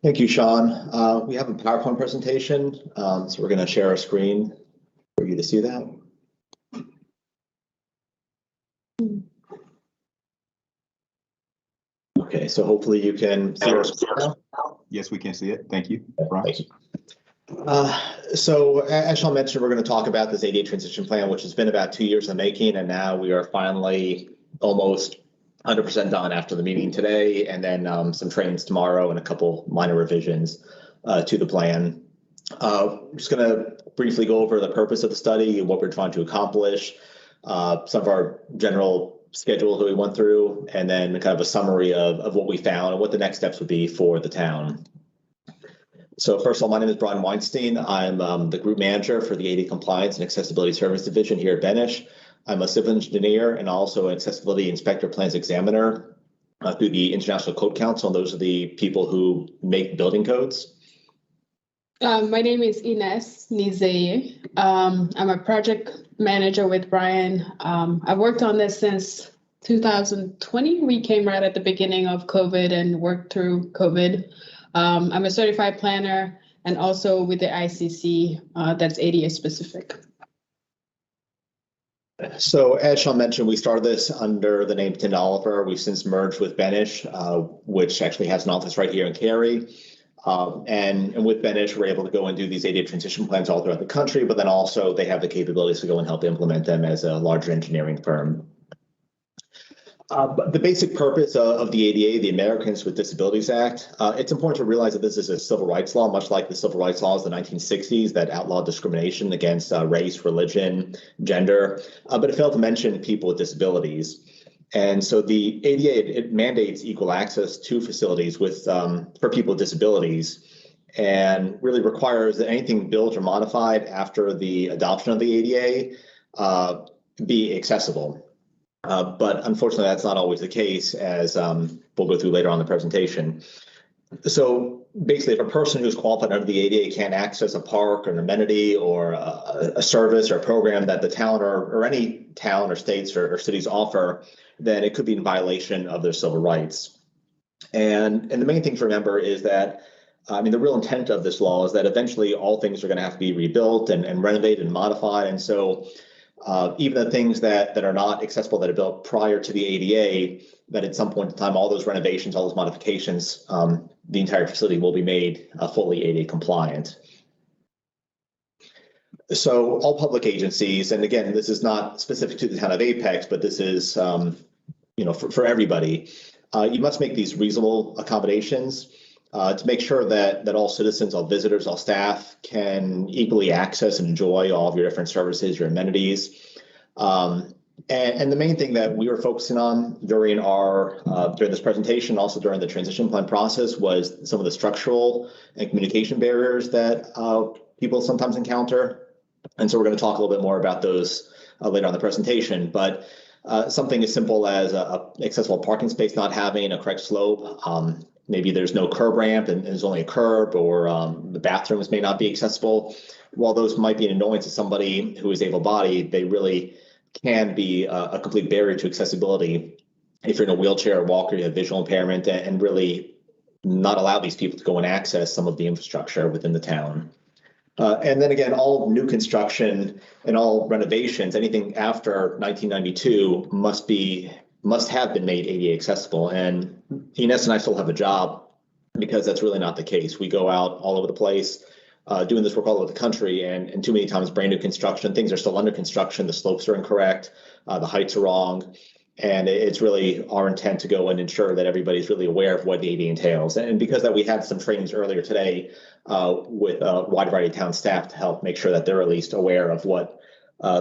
Thank you, Sean. We have a PowerPoint presentation, so we're going to share our screen for you to see that. Okay, so hopefully you can see our screen now. Yes, we can see it. Thank you, Brian. Thank you. So as Sean mentioned, we're going to talk about this ADA transition plan, which has been about 2 years in the making, and now we are finally almost 100% done after the meeting today, and then some trainings tomorrow and a couple minor revisions to the plan. I'm just going to briefly go over the purpose of the study, what we're trying to accomplish, some of our general schedules that we went through, and then kind of a summary of what we found and what the next steps would be for the town. So first of all, my name is Brian Weinstein. I'm the group manager for the ADA Compliance and Accessibility Service Division here at Benish. I'm a civil engineer and also an accessibility inspector plans examiner through the International Code Council. And those are the people who make building codes. My name is Ines Nizeye. I'm a project manager with Brian. I've worked on this since 2020. We came right at the beginning of COVID and worked through COVID. I'm a certified planner and also with the ICC that's ADA specific. So as Sean mentioned, we started this under the name Tim Oliver. We've since merged with Benish, which actually has an office right here in Cary. And with Benish, we're able to go and do these ADA transition plans all throughout the country, but then also they have the capabilities to go and help implement them as a larger engineering firm. But the basic purpose of the ADA, the Americans with Disabilities Act, it's important to realize that this is a civil rights law, much like the civil rights laws of the 1960s that outlawed discrimination against race, religion, gender, but it failed to mention people with disabilities. And so the ADA, it mandates equal access to facilities with for people with disabilities and really requires that anything built or modified after the adoption of the ADA be accessible. But unfortunately, that's not always the case, as we'll go through later on in the presentation. So basically, if a person who's qualified under the ADA can't access a park or an amenity or a service or a program that the town or any town or states or cities offer, then it could be in violation of their civil rights. And the main thing to remember is that, I mean, the real intent of this law is that eventually all things are going to have to be rebuilt and renovated and modified. And so even the things that are not accessible that are built prior to the ADA, that at some point in time, all those renovations, all those modifications, the entire facility will be made fully ADA compliant. So all public agencies, and again, this is not specific to the town of Apex, but this is, for everybody, you must make these reasonable accommodations to make sure that all citizens, all visitors, all staff can equally access and enjoy all of your different services, your amenities. And the main thing that we were focusing on during this presentation, also during the transition plan process, was some of the structural and communication barriers that people sometimes encounter. And so we're going to talk a little bit more about those later on in the presentation. But something as simple as an accessible parking space not having a correct slope, maybe there's no curb ramp and there's only a curb, or the bathrooms may not be accessible. While those might be an annoyance to somebody who is able-bodied, they really can be a complete barrier to accessibility if you're in a wheelchair or walker, you have visual impairment, and really not allow these people to go and access some of the infrastructure within the town. And then again, all new construction and all renovations, anything after 1992 must have been made ADA accessible. And Ines and I still have a job because that's really not the case. We go out all over the place doing this work all over the country, and too many times brand new construction, things are still under construction, the slopes are incorrect, the heights are wrong. And it's really our intent to go and ensure that everybody's really aware of what the ADA entails. And because that we had some trainings earlier today with a wide variety of town staff to help make sure that they're at least aware of what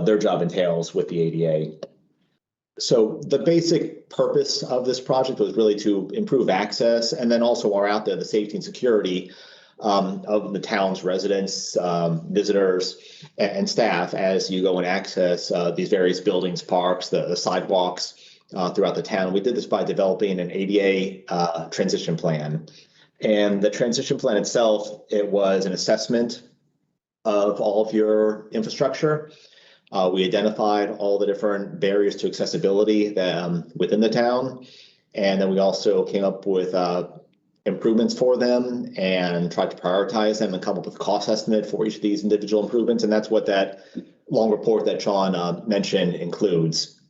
their job entails with the ADA. So the basic purpose of this project was really to improve access, and then also while we're out there, the safety and security of the town's residents, visitors, and staff as you go and access these various buildings, parks, the sidewalks throughout the town. We did this by developing an ADA transition plan. And the transition plan itself, it was an assessment of all of your infrastructure. We identified all the different barriers to accessibility within the town. And then we also came up with improvements for them and tried to prioritize them and come up with a cost estimate for each of these individual improvements. And that's what that long report that Sean mentioned includes.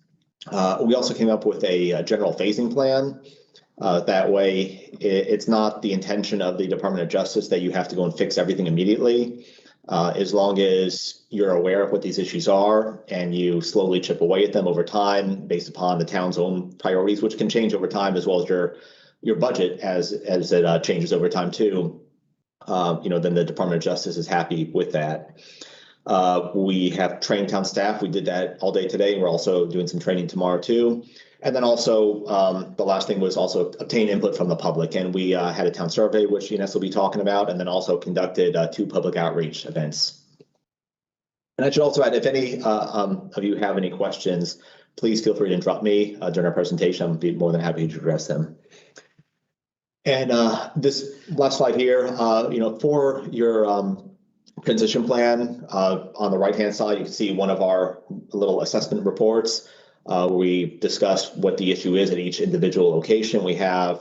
We also came up with a general phasing plan. That way, it's not the intention of the Department of Justice that you have to go and fix everything immediately. As long as you're aware of what these issues are and you slowly chip away at them over time based upon the town's own priorities, which can change over time, as well as your budget as it changes over time too, then the Department of Justice is happy with that. We have trained town staff. We did that all day today. We're also doing some training tomorrow too. And then also, the last thing was also obtain input from the public. And we had a town survey, which Ines will be talking about, and then also conducted 2 public outreach events. And I should also add, if any of you have any questions, please feel free to interrupt me during our presentation. I'll be more than happy to address them. And this last slide here, for your transition plan, on the right-hand side, you can see one of our little assessment reports where we discuss what the issue is at each individual location. We have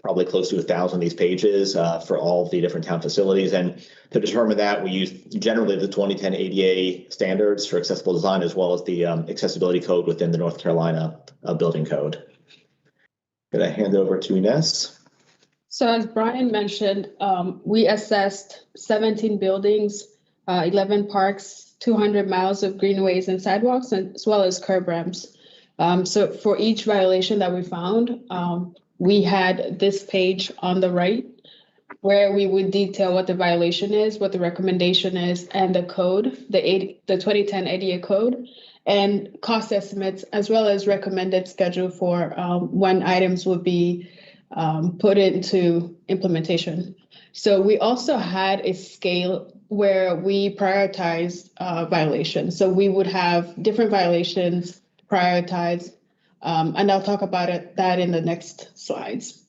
probably close to 1,000 of these pages for all of the different town facilities. And to determine that, we use generally the 2010 ADA standards for accessible design, as well as the accessibility code within the North Carolina building code. Going to hand over to Ines. So as Brian mentioned, we assessed 17 buildings, 11 parks, 200 miles of greenways and sidewalks, as well as curb ramps. So for each violation that we found, we had this page on the right where we would detail what the violation is, what the recommendation is, and the code, the 2010 ADA code, and cost estimates, as well as recommended schedule for when items would be put into implementation. So we also had a scale where we prioritized violations. So we would have different violations prioritized, and I'll talk about that in the next slides.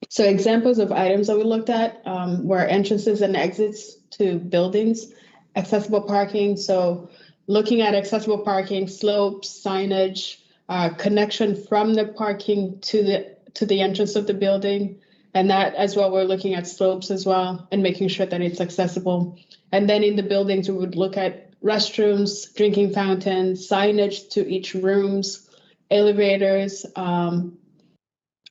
So examples of items that we looked at were entrances and exits to buildings, accessible parking. So looking at accessible parking, slopes, signage, connection from the parking to the entrance of the building. And that as well, we're looking at slopes as well and making sure that it's accessible. And then in the buildings, we would look at restrooms, drinking fountains, signage to each rooms, elevators,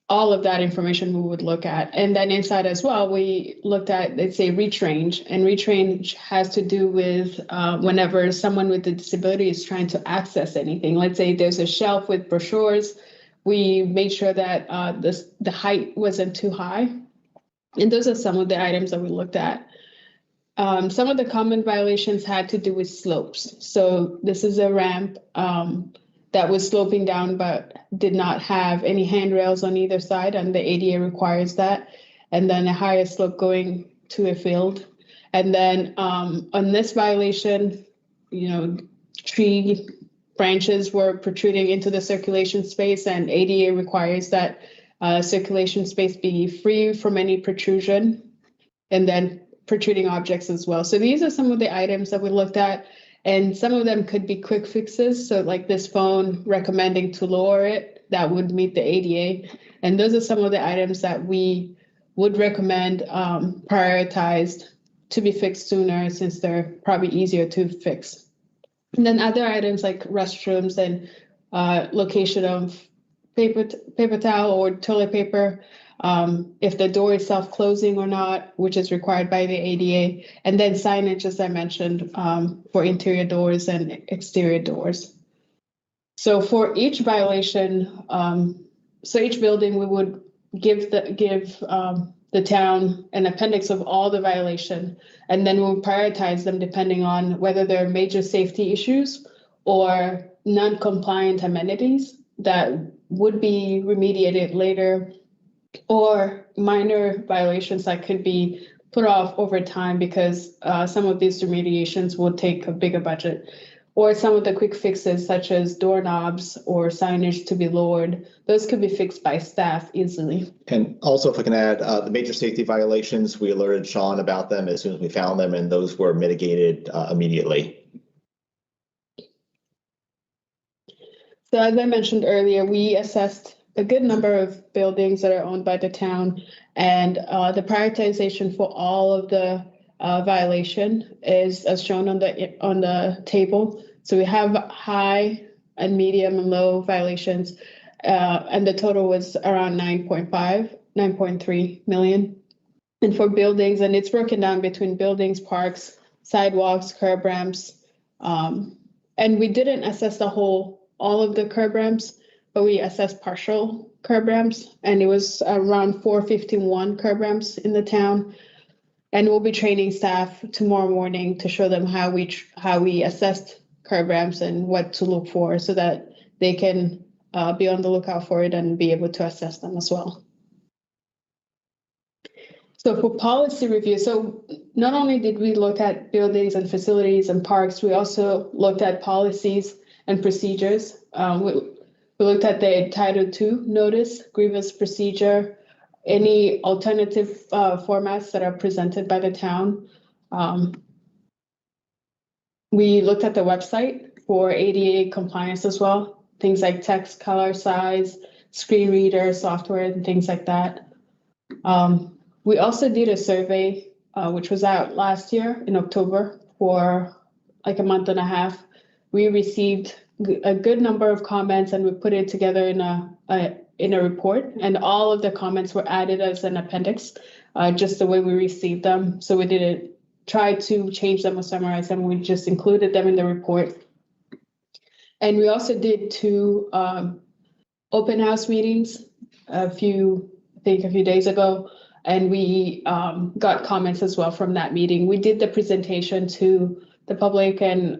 all of that information we would look at. And then inside as well, we looked at, let's say, reach range. And reach range has to do with whenever someone with a disability is trying to access anything. Let's say there's a shelf with brochures. We made sure that the height wasn't too high. And those are some of the items that we looked at. Some of the common violations had to do with slopes. So this is a ramp that was sloping down, but did not have any handrails on either side, and the ADA requires that. And then a higher slope going to a field. And then on this violation, tree branches were protruding into the circulation space, and ADA requires that circulation space be free from any protrusion, and then protruding objects as well. So these are some of the items that we looked at, and some of them could be quick fixes. So like this phone recommending to lower it, that would meet the ADA. And those are some of the items that we would recommend prioritized to be fixed sooner, since they're probably easier to fix. And then other items like restrooms and location of paper towel or toilet paper, if the door is self-closing or not, which is required by the ADA, and then signage, as I mentioned, for interior doors and exterior doors. So for each violation, so each building, we would give the town an appendix of all the violation, and then we'll prioritize them depending on whether there are major safety issues or non-compliant amenities that would be remediated later, or minor violations that could be put off over time because some of these remediations will take a bigger budget, or some of the quick fixes such as doorknobs or signage to be lowered. Those could be fixed by staff easily. And also, if I can add, the major safety violations, we alerted Sean about them as soon as we found them, and those were mitigated immediately. So as I mentioned earlier, we assessed a good number of buildings that are owned by the town, and the prioritization for all of the violation is as shown on the table. So we have high and medium and low violations, and the total was around 9.3 million. And for buildings, and it's broken down between buildings, parks, sidewalks, curb ramps, and we didn't assess all of the curb ramps, but we assessed partial curb ramps, and it was around 451 curb ramps in the town. And we'll be training staff tomorrow morning to show them how we assessed curb ramps and what to look for so that they can be on the lookout for it and be able to assess them as well. So for policy review, so not only did we look at buildings and facilities and parks, we also looked at policies and procedures. We looked at the Title II notice, grievance procedure, any alternative formats that are presented by the town. We looked at the website for ADA compliance as well, things like text, color, size, screen reader, software, and things like that. We also did a survey, which was out last year in October for like a month and a half. We received a good number of comments and we put it together in a report, and all of the comments were added as an appendix, just the way we received them. So we didn't try to change them or summarize them. We just included them in the report. And we also did 2 open house meetings a few days ago. And we got comments as well from that meeting. We did the presentation to the public and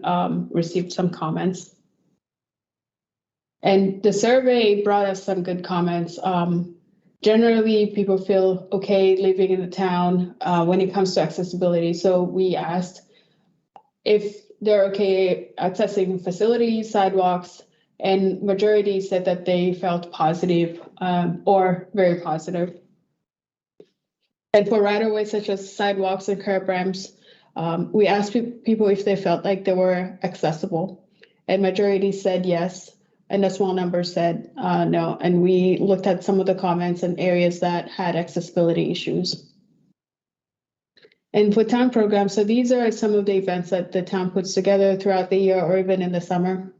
received some comments. And the survey brought us some good comments. Generally, people feel okay living in the town when it comes to accessibility. So we asked if they're okay accessing facilities, sidewalks, and majority said that they felt positive or very positive. And for right-of-ways such as sidewalks and curb ramps, we asked people if they felt like they were accessible, and majority said yes, and a small number said no. And we looked at some of the comments and areas that had accessibility issues. And for town programs, so these are some of the events that the town puts together throughout the year or even in the summer.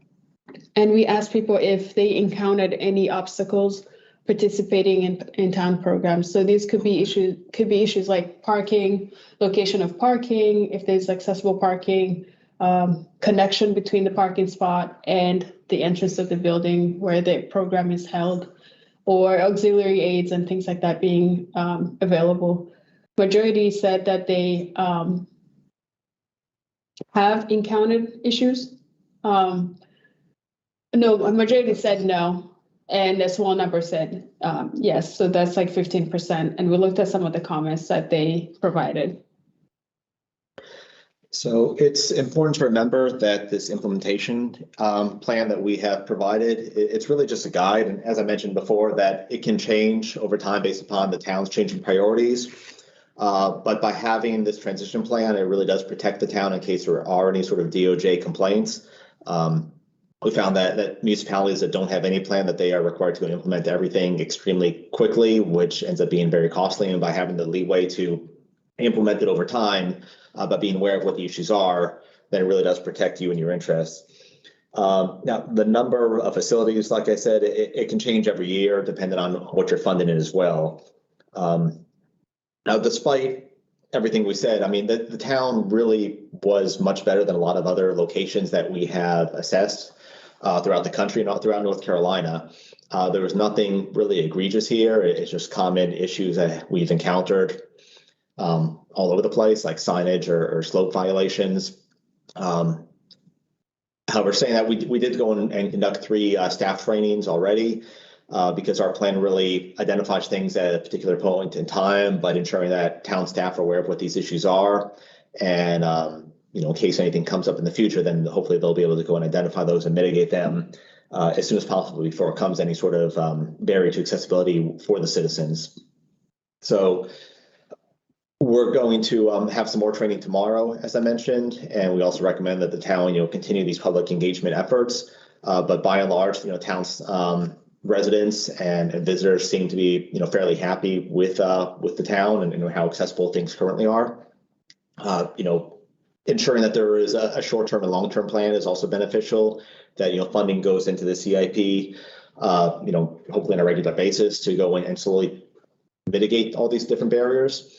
And we asked people if they encountered any obstacles participating in town programs. So these could be issues like parking, location of parking, if there's accessible parking, connection between the parking spot and the entrance of the building where the program is held, or auxiliary aids and things like that being available. Majority said that they have encountered issues. No, a majority said no. And a small number said yes, so that's like 15%. And we looked at some of the comments that they provided. So it's important to remember that this implementation plan that we have provided, it's really just a guide. And as I mentioned before, that it can change over time based upon the town's changing priorities. But by having this transition plan, it really does protect the town in case there are any sort of DOJ complaints. We found that municipalities that don't have any plan, that they are required to implement everything extremely quickly, which ends up being very costly. And by having the leeway to implement it over time, but being aware of what the issues are, then it really does protect you and your interests. Now, the number of facilities, like I said, it can change every year depending on what you're funding in as well. Now, despite everything we said, I mean, the town really was much better than a lot of other locations that we have assessed throughout the country and all throughout North Carolina. There was nothing really egregious here. It's just common issues that we've encountered all over the place, like signage or slope violations. However, saying that, we did go and conduct 3 staff trainings already because our plan really identifies things at a particular point in time, but ensuring that town staff are aware of what these issues are. And, you know, in case anything comes up in the future, then hopefully they'll be able to go and identify those and mitigate them as soon as possible before it comes any sort of barrier to accessibility for the citizens. So we're going to have some more training tomorrow, as I mentioned, and we also recommend that the town, you know, continue these public engagement efforts. But by and large, you know, town's residents and visitors seem to be, you know, fairly happy with the town and how accessible things currently are. You know, ensuring that there is a short-term and long-term plan is also beneficial. That, you know, funding goes into the CIP, you know, hopefully on a regular basis to go in and slowly mitigate all these different barriers.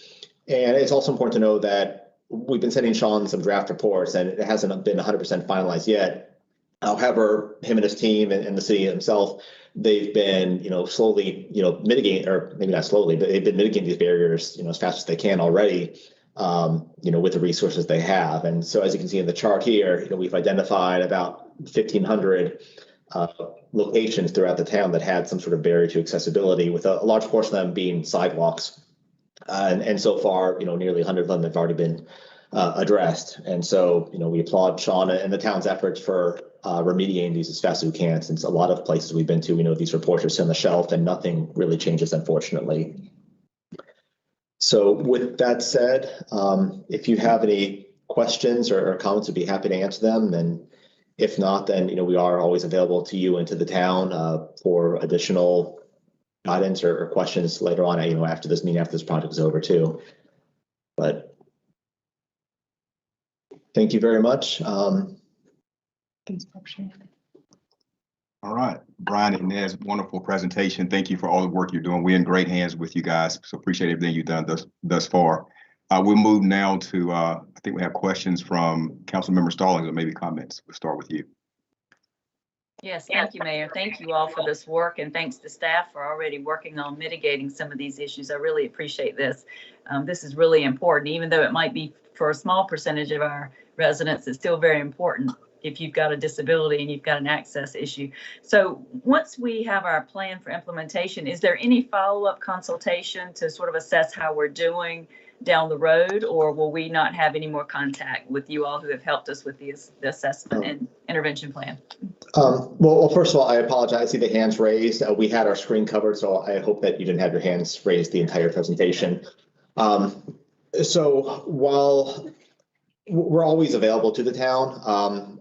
And it's also important to know that we've been sending Sean some draft reports, and it hasn't been 100% finalized yet. However, him and his team and the city himself, they've been, you know, slowly, you know, mitigating, or maybe not slowly, but they've been mitigating these barriers, you know, as fast as they can already. with the resources they have. And so as you can see in the chart here, we've identified about 1,500 locations throughout the town that had some sort of barrier to accessibility, with a large portion of them being sidewalks. And so far, nearly 100 of them have already been addressed. And so, we applaud Sean and the town's efforts for remediating these as fast as we can, since a lot of places we've been to, we know these reports are still on the shelf and nothing really changes, unfortunately. So with that said, if you have any questions or comments, I'd be happy to answer them. And if not, then, we are always available to you and to the town for additional guidance or questions later on, after this meeting, after this project is over too. But thank you very much. All right, Brian and Nez, wonderful presentation. Thank you for all the work you're doing. We're in great hands with you guys, so appreciate everything you've done thus far. We'll move now to, I think we have questions from Councilmember Stallings or maybe comments. We'll start with you. Yes, thank you, Mayor. Thank you all for this work, and thanks to staff for already working on mitigating some of these issues. I really appreciate this. This is really important, even though it might be for a small percentage of our residents, it's still very important if you've got a disability and you've got an access issue. So once we have our plan for implementation, is there any follow-up consultation to sort of assess how we're doing down the road, or will we not have any more contact with you all who have helped us with the assessment and intervention plan? Well, first of all, I apologize. I see the hands raised. We had our screen covered, so I hope that you didn't have your hands raised the entire presentation. So while we're always available to the town,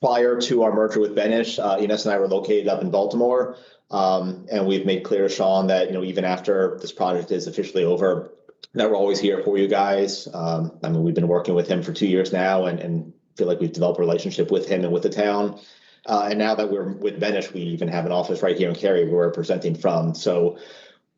prior to our merger with Benish, Ines and I were located up in Baltimore, and we've made clear to Sean that, even after this project is officially over, that we're always here for you guys. We've been working with him for 2 years now and feel like we've developed a relationship with him and with the town. And now that we're with Benish, we even have an office right here in Cary where we're presenting from. So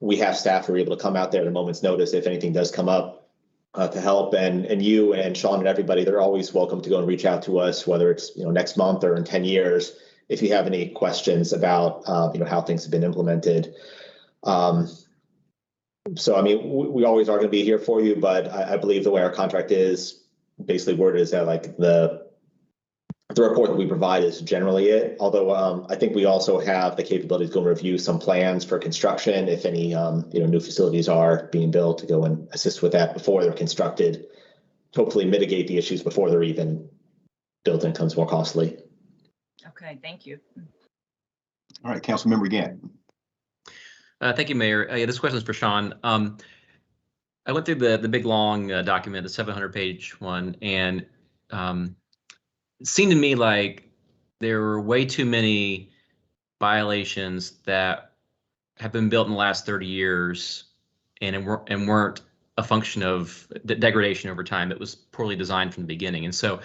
we have staff who are able to come out there at a moment's notice if anything does come up to help. And you and Sean and everybody, they're always welcome to go and reach out to us, whether it's next month or in 10 years, if you have any questions about how things have been implemented. So we always are going to be here for you, but I believe the way our contract is basically worded is that like the report that we provide is generally it. Although I think we also have the capability to go and review some plans for construction if any new facilities are being built, to go and assist with that before they're constructed, to hopefully mitigate the issues before they're even built and becomes more costly. Okay, thank you. All right, Councilmember Gantt. Thank you, Mayor. Yeah, this question is for Sean. I went through the big long document, the 700-page one, and it seemed to me like there were way too many violations that have been built in the last 30 years and weren't a function of degradation over time. It was poorly designed from the beginning. And so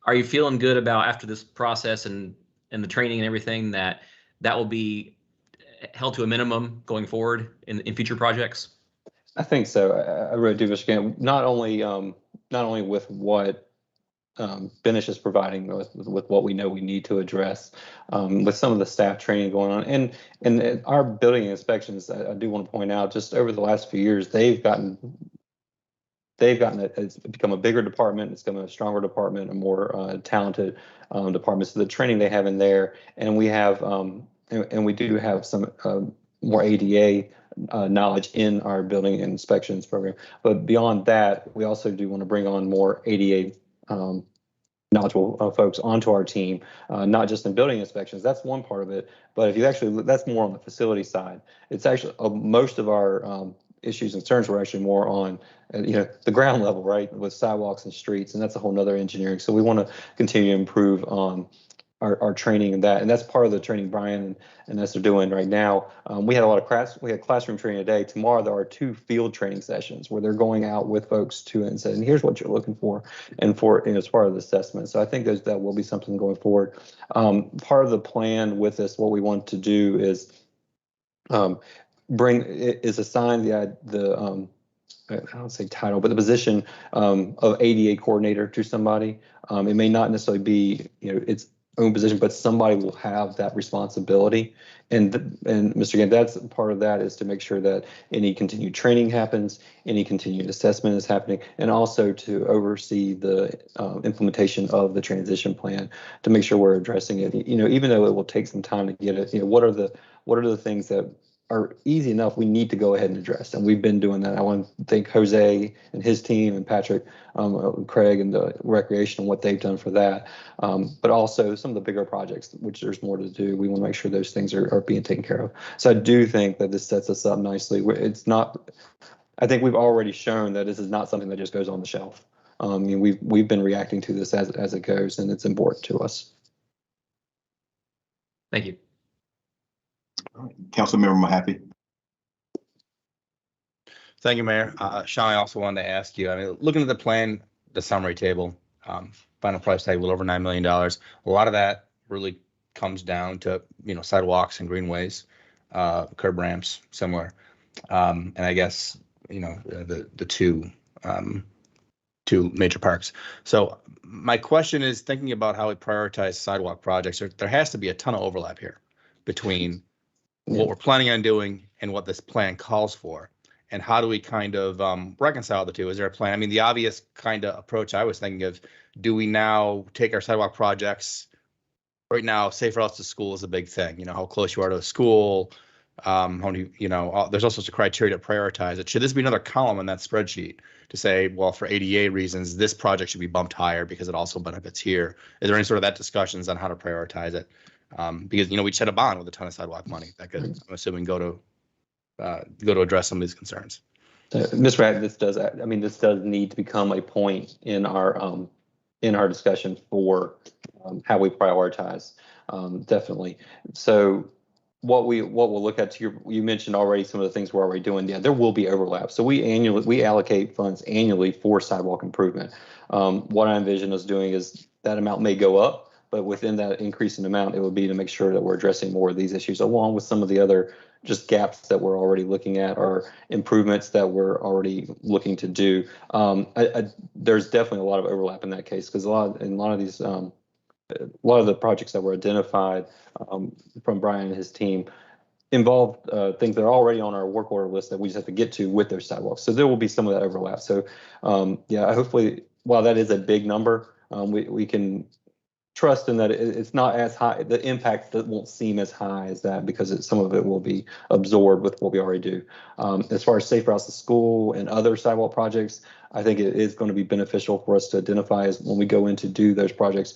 are you feeling good about, after this process and the training and everything, that will be held to a minimum going forward in future projects? I think so. I really do, Mr. Gantt. Not only with what Benish is providing, with what we know we need to address, with some of the staff training going on, and our building inspections. I do want to point out, just over the last few years, they've gotten it's become a bigger department. It's become a stronger department, a more talented department. So the training they have in there, and we have and we do have some more ADA knowledge in our building inspections program. But beyond that, we also do want to bring on more ADA knowledgeable folks onto our team, not just in building inspections. That's one part of it. But if you actually, that's more on the facility side. It's actually most of our issues and concerns were actually more on the ground level, right, with sidewalks and streets, and that's a whole nother engineering. So we want to continue to improve our training in that, and that's part of the training Brian and us are doing right now. We had a lot of classroom training today. Tomorrow there are 2 field training sessions where they're going out with folks and saying, here's what you're looking for, and for as part of the assessment. So I think that will be something going forward. Part of the plan with this, what we want to do is assign the I don't say title, but the position of ADA coordinator to somebody. It may not necessarily be, it's own position, but somebody will have that responsibility. And Mr. Gann, that's part of that, is to make sure that any continued training happens, any continued assessment is happening, and also to oversee the implementation of the transition plan to make sure we're addressing it. You know, even though it will take some time to get it, you know, what are the things that are easy enough we need to go ahead and address, and we've been doing that. I want to thank Jose and his team and Patrick, Craig and the recreation and what they've done for that, but also some of the bigger projects, which there's more to do. We want to make sure those things are being taken care of. So I do think that this sets us up nicely. It's not, I think we've already shown that this is not something that just goes on the shelf. I mean, we've been reacting to this as it goes, and it's important to us. Thank you. Councilmember Mahaffey. Thank you, Mayor. Sean, I also wanted to ask you, I mean, looking at the plan, the summary table, final price tag a little over $9 million. A lot of that really comes down to, you know, sidewalks and greenways, curb ramps, similar. And I guess, you know, the two major parks. So my question is, thinking about how we prioritize sidewalk projects, there has to be a ton of overlap here between what we're planning on doing and what this plan calls for. And how do we kind of reconcile the two? Is there a plan? I mean, the obvious kind of approach I was thinking of, do we now take our sidewalk projects right now? Safe routes to school is a big thing. You know, how close you are to a school. How many, you know, there's all sorts of criteria to prioritize it. Should this be another column in that spreadsheet to say, well, for ADA reasons, this project should be bumped higher because it also benefits here? Is there any sort of that discussions on how to prioritize it? Because, you know, we just had a bond with a ton of sidewalk money that could, I'm assuming, go to address some of these concerns. Ms. Ratt, this does need to become a point in our discussion for how we prioritize, definitely. So what we'll look at, you mentioned already some of the things we're already doing. Yeah, there will be overlap. So we allocate funds annually for sidewalk improvement. What I envision us doing is that amount may go up, but within that increase in amount, it would be to make sure that we're addressing more of these issues, along with some of the other just gaps that we're already looking at, or improvements that we're already looking to do. There's definitely a lot of overlap in that case, because a lot of the projects that were identified from Brian and his team involve things that are already on our work order list that we just have to get to with those sidewalks. So there will be some of that overlap. So yeah, hopefully, while that is a big number, we can trust in that it's not as high. The impact that won't seem as high as that, because some of it will be absorbed with what we already do. As far as safe routes to school and other sidewalk projects, I think it is going to be beneficial for us to identify as when we go in to do those projects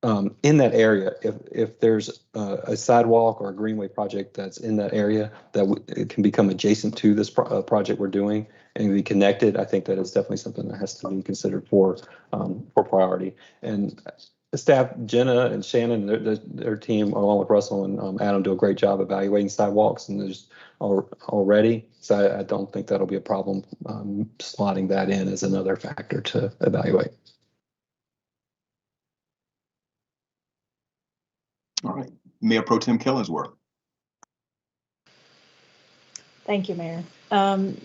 in that area. If there's a sidewalk or a greenway project that's in that area that it can become adjacent to this project we're doing and be connected, I think that is definitely something that has to be considered for priority. And the staff, Jenna and Shannon, their team, along with Russell and Adam, do a great job evaluating sidewalks, and there's already. So I don't think that'll be a problem slotting that in as another factor to evaluate. All right, Mayor Pro Tem Killingsworth. Thank you, Mayor.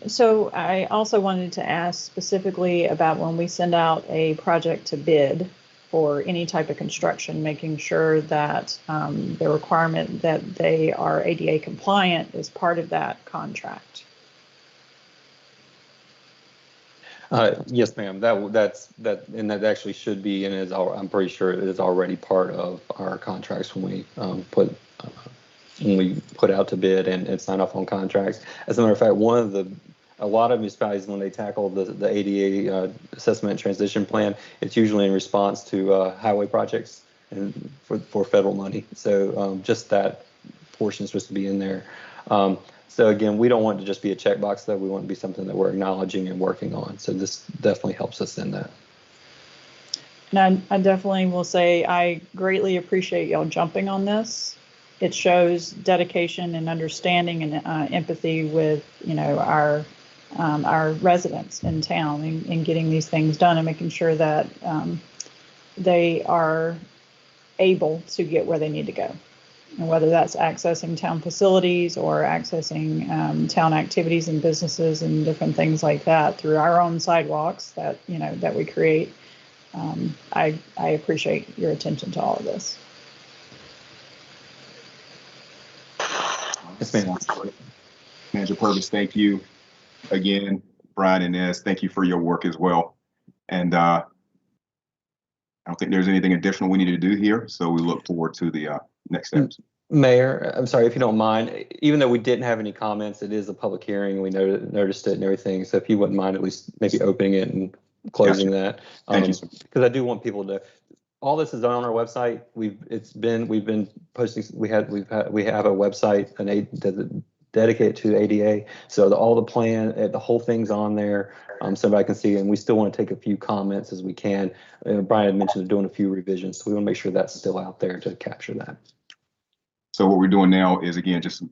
So I also wanted to ask specifically about when we send out a project to bid for any type of construction, making sure that the requirement that they are ADA compliant is part of that contract. Yes, ma'am. That actually should be, and I'm pretty sure it is already part of our contracts when we put out to bid and sign off on contracts. As a matter of fact, a lot of municipalities, when they tackle the ADA assessment and transition plan, it's usually in response to highway projects and for federal money. So just that portion is supposed to be in there. So again, we don't want it to just be a checkbox, though. We want it to be something that we're acknowledging and working on. So this definitely helps us in that. And I definitely will say I greatly appreciate y'all jumping on this. It shows dedication and understanding and empathy with, you know, our residents in town in getting these things done and making sure that they are able to get where they need to go. And whether that's accessing town facilities or accessing town activities and businesses and different things like that through our own sidewalks that, you know, that we create. I appreciate your attention to all of this. Yes, ma'am. Manager Purvis, thank you again. Brian and Nez, thank you for your work as well. And I don't think there's anything additional we need to do here, so we look forward to the next steps. Mayor, I'm sorry if you don't mind, even though we didn't have any comments, it is a public hearing. We noticed it and everything. So if you wouldn't mind at least maybe opening it and closing that. Thank you. Because I do want people to, all this is done on our website. We've been posting, we have a website dedicated to ADA. So all the plan, the whole thing's on there. So everybody can see, and we still want to take a few comments as we can. Brian had mentioned doing a few revisions. So we want to make sure that's still out there to capture that. So what we're doing now is, again, just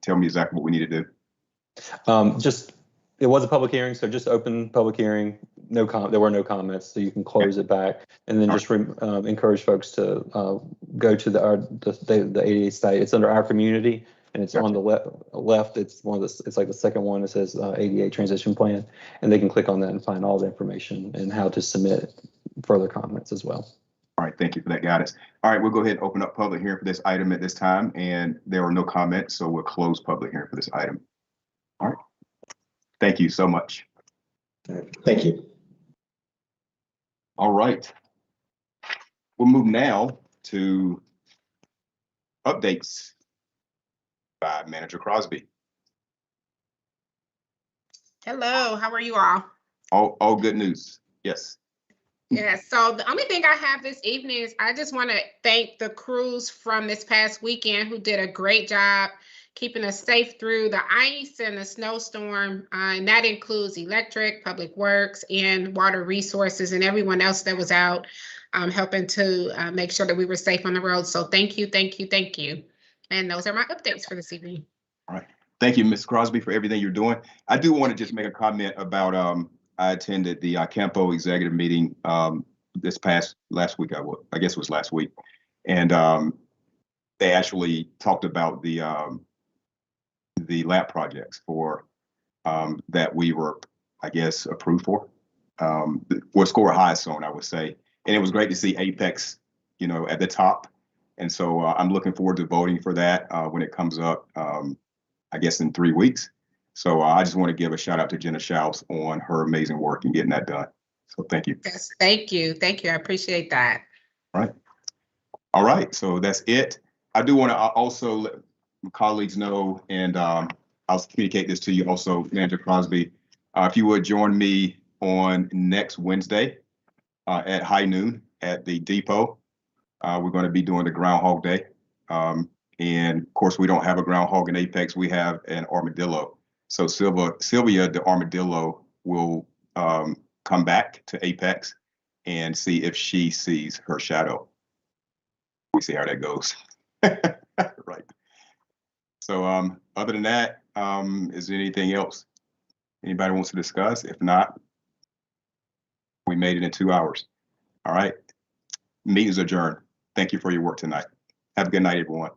tell me exactly what we need to do. It was a public hearing, so just open public hearing. There were no comments, so you can close it back, and then just encourage folks to go to the ADA site. It's under our community, and it's on the left. It's it's like the second one. It says ADA transition plan, and they can click on that and find all the information and how to submit further comments as well. All right, thank you for that guidance. All right, we'll go ahead and open up public hearing for this item at this time, and there are no comments, so we'll close public hearing for this item. All right, thank you so much. Thank you. All right, we'll move now to updates by Manager Crosby. Hello, how are you all? All good news, yes. Yeah, so the only thing I have this evening is I just want to thank the crews from this past weekend who did a great job keeping us safe through the ice and the snowstorm. And that includes electric, public works, and water resources, and everyone else that was out helping to make sure that we were safe on the road. So thank you, thank you, thank you. And those are my updates for this evening. All right. Thank you, Ms. Crosby, for everything you're doing. I do want to just make a comment about I attended the Campo executive meeting last week. I guess it was last week, and they actually talked about the lab projects that we were, I guess, approved for. Score highest on, I would say, and it was great to see Apex, at the top. And so I'm looking forward to voting for that when it comes up, I guess, in 3 weeks. So I just want to give a shout out to Jenna Schaus on her amazing work in getting that done. So thank you. Yes, thank you. Thank you. I appreciate that. All right. So that's it. I do want to also let my colleagues know, and I'll communicate this to you also, Manager Crosby, if you would join me on next Wednesday at high noon at the depot. We're going to be doing the Groundhog Day. And of course, we don't have a groundhog in Apex. We have an armadillo. So Sylvia, the armadillo, will come back to Apex and see if she sees her shadow. We see how that goes. Right. So other than that, is there anything else anybody wants to discuss? If not, we made it in 2 hours. All right. Meeting's adjourned. Thank you for your work tonight. Have a good night, everyone.